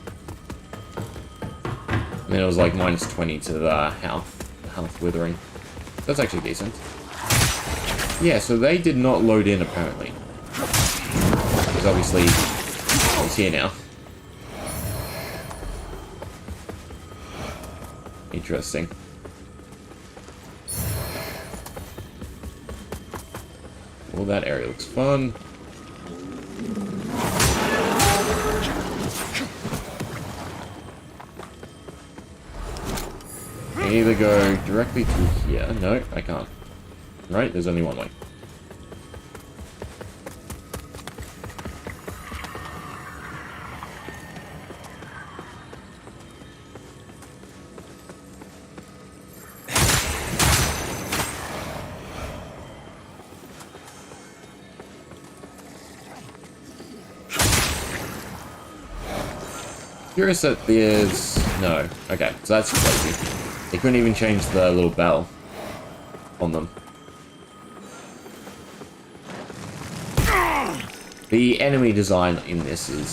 then it was like minus 20 to the health withering. That's actually decent. Yeah, so they did not load in apparently. Because obviously, he's here now. Interesting. Well, that area looks fun. I can either go directly through here. No, I can't. Right, there's only one way. Curious that there's... No. Okay, so that's crazy. They couldn't even change the little bell on them. The enemy design in this is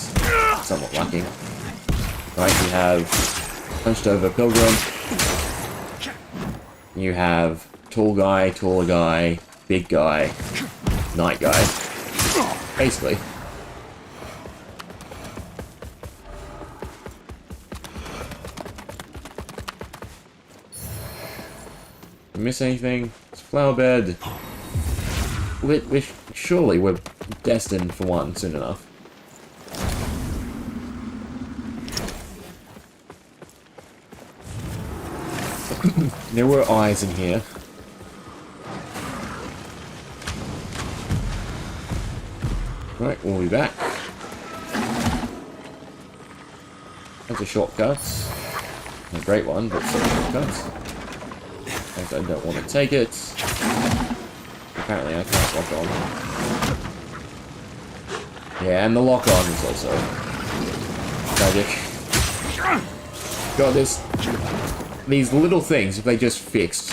somewhat lacking. Right, you have hunched over pilgrim. You have tall guy, taller guy, big guy, night guy. Basically. Miss anything? It's flower bed. Surely we're destined for one soon enough. There were eyes in here. Right, we'll be back. That's a shortcut. Not a great one, but some shortcuts. I don't want to take it. Apparently I can't lock on. Yeah, and the lock on is also tragic. God, these little things, if they just fixed,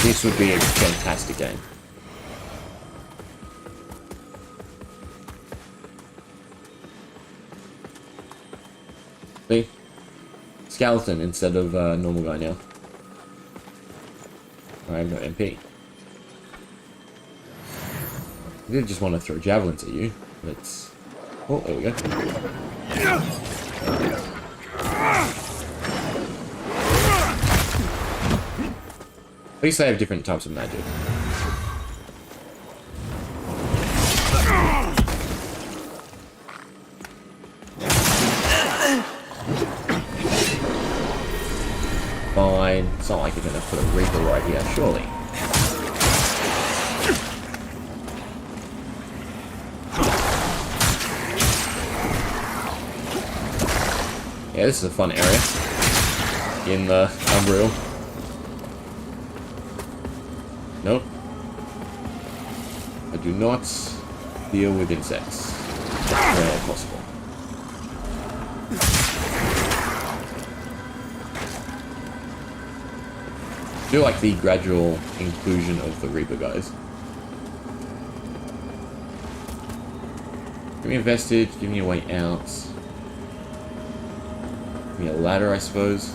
this would be a fantastic game. See? Skeleton instead of normal guy now. I have no MP. I did just want to throw javelins at you. Let's... Oh, there we go. At least they have different types of magic. Fine. It's not like you're going to put a Reaper right here, surely. Yeah, this is a fun area in the Unreal. Nope. I do not deal with insects where possible. I do like the gradual inclusion of the Reaper guys. Give me a vestige, give me a way out. Give me a ladder, I suppose.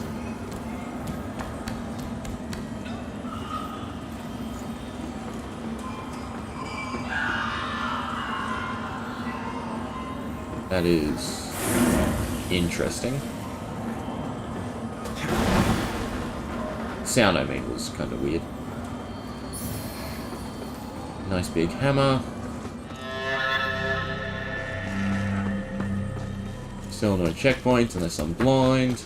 That is interesting. Sound, I mean, was kind of weird. Nice big hammer. Still no checkpoints unless I'm blind.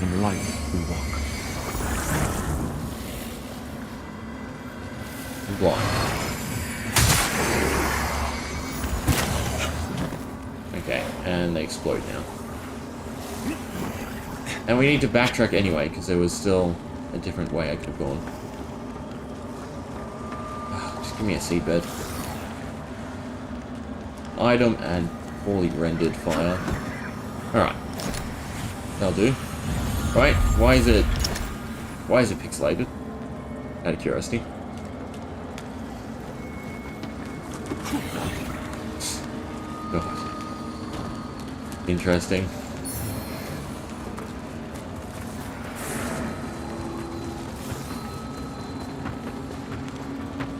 In light we walk. I'm blind. Okay, and they explode now. And we need to backtrack anyway, because there was still a different way I could have gone. Just give me a seedbed. Item and poorly rendered fire. Alright. That'll do. Right, why is it pixelated? Out of curiosity. God. Interesting.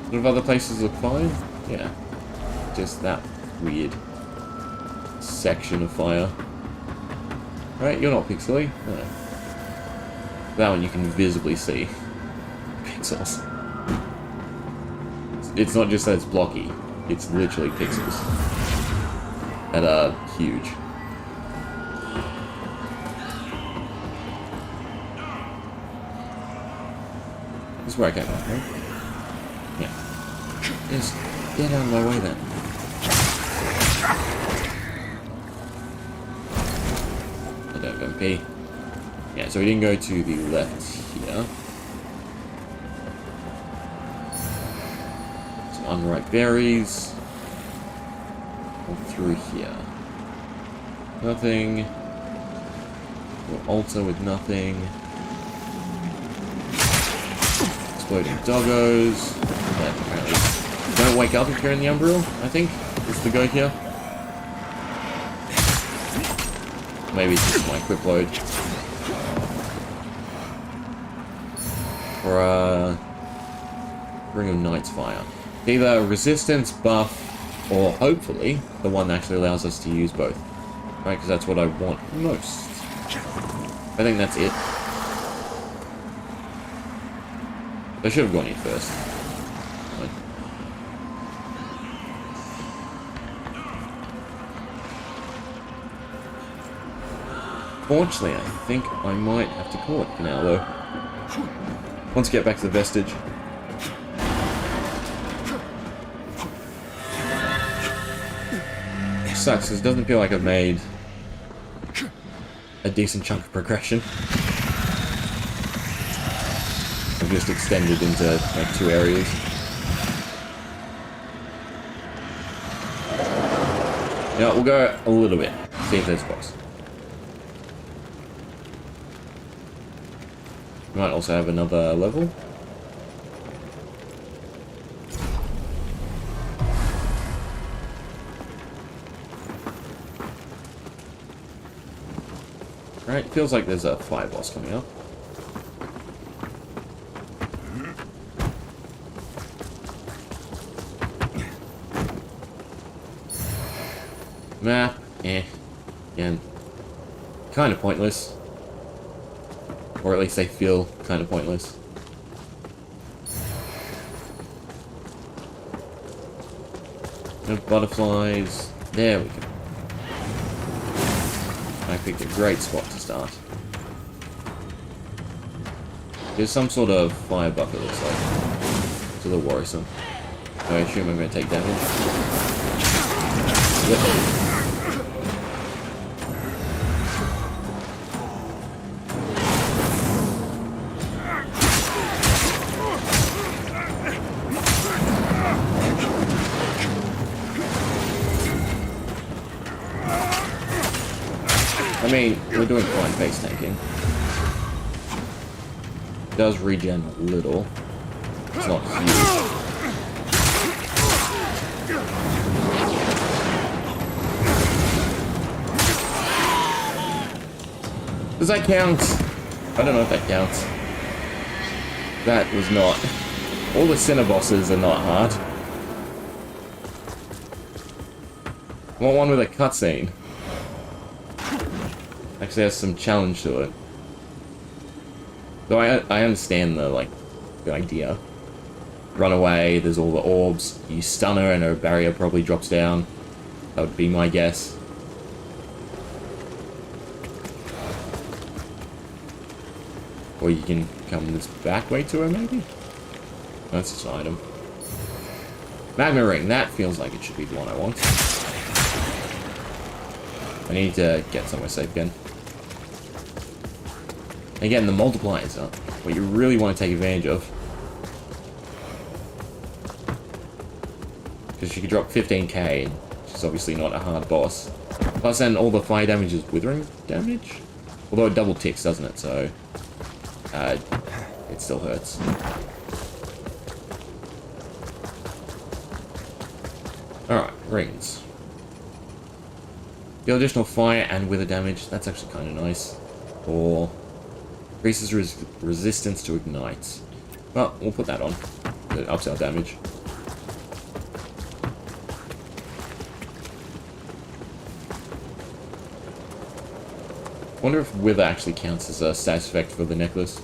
A lot of other places look fine. Yeah. Just that weird section of fire. Right, you're not pixely. No. That one you can visibly see pixels. It's not just that it's blocky, it's literally pixels. That are huge. This is where I came from, right? Yeah. Just get out of my way then. I don't have MP. Yeah, so we didn't go to the left here. Some unripe berries. All through here. Nothing. We'll altar with nothing. Exploding doggos. That apparently don't wake up if you're in the Umbriel, I think, is the go here. Maybe it's just my quick load. Or Ring of Night's Fire. Either resistance, buff, or hopefully the one that actually allows us to use both. Right, because that's what I want most. I think that's it. I should have gone in first. Right. Fortunately, I think I might have to call it for now, though. Once I get back to the vestige. It sucks, because it doesn't feel like I've made a decent chunk of progression. I've just extended into like 2 areas. Yeah, we'll go a little bit. See if there's a boss. Might also have another level. Right, feels like there's a fire boss coming up. Map, again, kind of pointless. Or at least they feel kind of pointless. No butterflies. There we go. I picked a great spot to start. There's some sort of fire buff, it looks like. It's a little worrisome. I assume I'm going to take damage. Yep. I mean, we're doing fine base tanking. It does regen a little. It's not huge. Does that count? I don't know if that counts. That was not. All the Sinner bosses are not hard. I want one with a cutscene. Actually has some challenge to it. Though I understand the idea. Run away, there's all the orbs, you stun her and her barrier probably drops down. That would be my guess. Or you can come this back way to her maybe? That's just an item. Magma ring, that feels like it should be the one I want. I need to get somewhere safe again. Again, the multipliers are what you really want to take advantage of. Because you could drop 15k, which is obviously not a hard boss. Plus then all the fire damage is withering damage. Although it double ticks, doesn't it? So it still hurts. Alright, rings. The additional fire and wither damage, that's actually kind of nice. Or increases resistance to ignite. Well, we'll put that on. It ups our damage. Wonder if wither actually counts as a status effect for the necklace.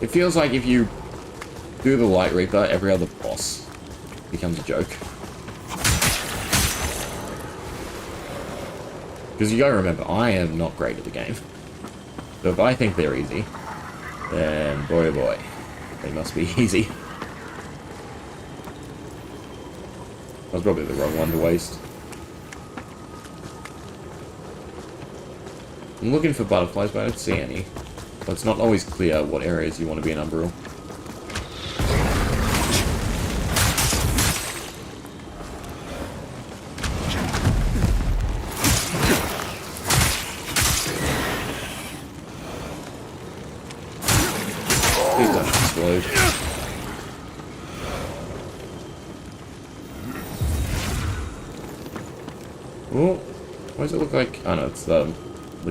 It feels like if you do the Light Reaper, every other boss becomes a joke. Because you gotta remember, I am not great at the game. So if I think they're easy, then boy oh boy, they must be easy. That was probably the wrong one to waste. I'm looking for butterflies, but I don't see any. So it's not always clear what areas you want to be in Umbriel. Oh, why does it look like... Oh no, it's the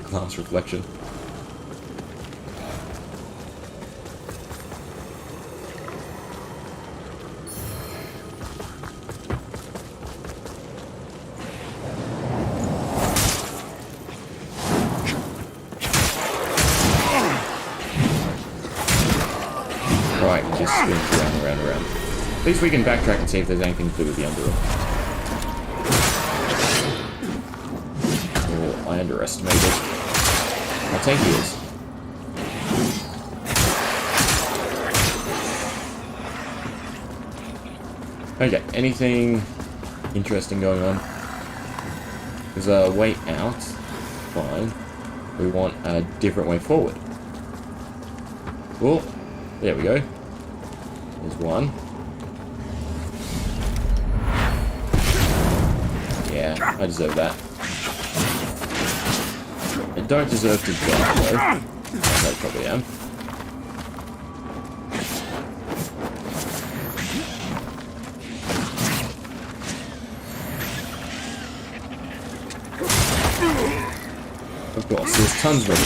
glass reflection. Right, just spins around. At least we can backtrack and see if there's anything to do with the underworld. Oh, I underestimated. I'll take yours. Okay, anything interesting going on? There's a way out. Fine. We want a different way forward. Oh, there we go. There's one. Yeah, I deserve that. I don't deserve to die, though. I probably am. Of course, there's tons of them.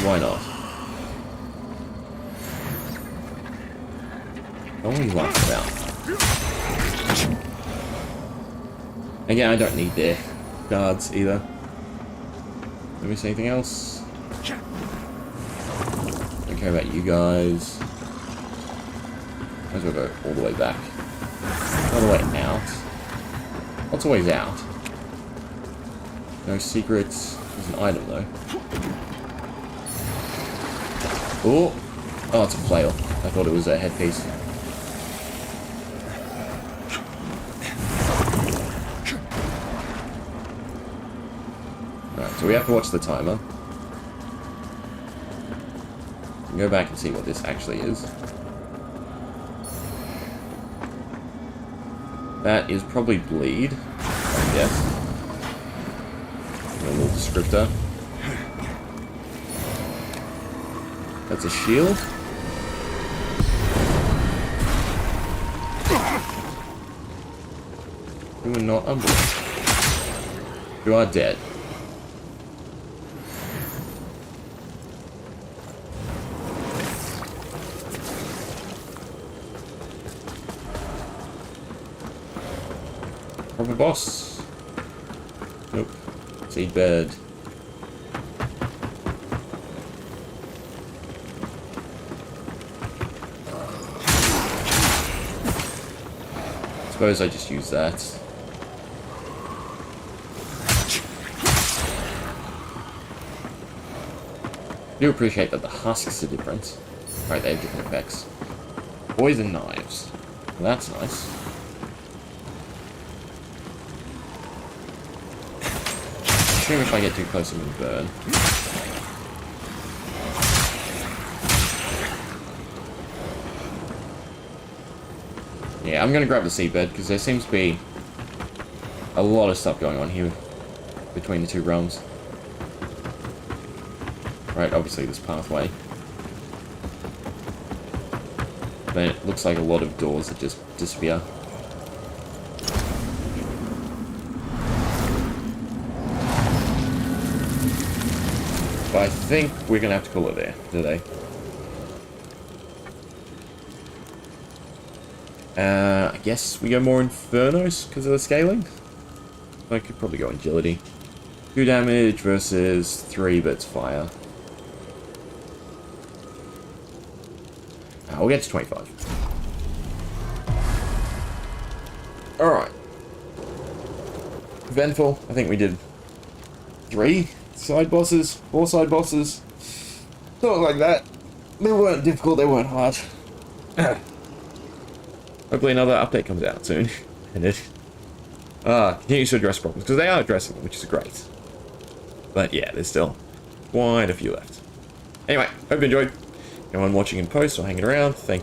Why not? What are you laughing about? Again, I don't need their guards either. Let me see anything else. Don't care about you guys. Might as well go all the way back. All the way out. Lots of ways out. No secrets. There's an item though. Oh, it's a flail. I thought it was a headpiece. Alright, so we have to watch the timer. Go back and see what this actually is. That is probably bleed, I guess. A little descriptor. That's a shield. You are not unbelievable. You are dead. Proper boss. Nope. Seed bed. Suppose I just use that. I do appreciate that the husks are different. Right, they have different effects. Poison knives. Well, that's nice. Assume if I get too close, I'm gonna burn. Yeah, I'm gonna grab the seabed because there seems to be a lot of stuff going on here between the two realms. Right, obviously this pathway. Then it looks like a lot of doors that just disappear. But I think we're gonna have to call it there today. I guess we go more Infernos because of the scaling. I could probably go Agility. 2 damage versus 3, but it's fire. We'll get to 25. Alright. Eventful. I think we did 3 side bosses, 4 side bosses. Something like that. They weren't difficult, they weren't hard. Hopefully another update comes out soon. And it continues to address problems, because they are addressing them, which is great. But yeah, there's still quite a few left. Anyway, hope you enjoyed. Anyone watching in post or hanging around, thank you.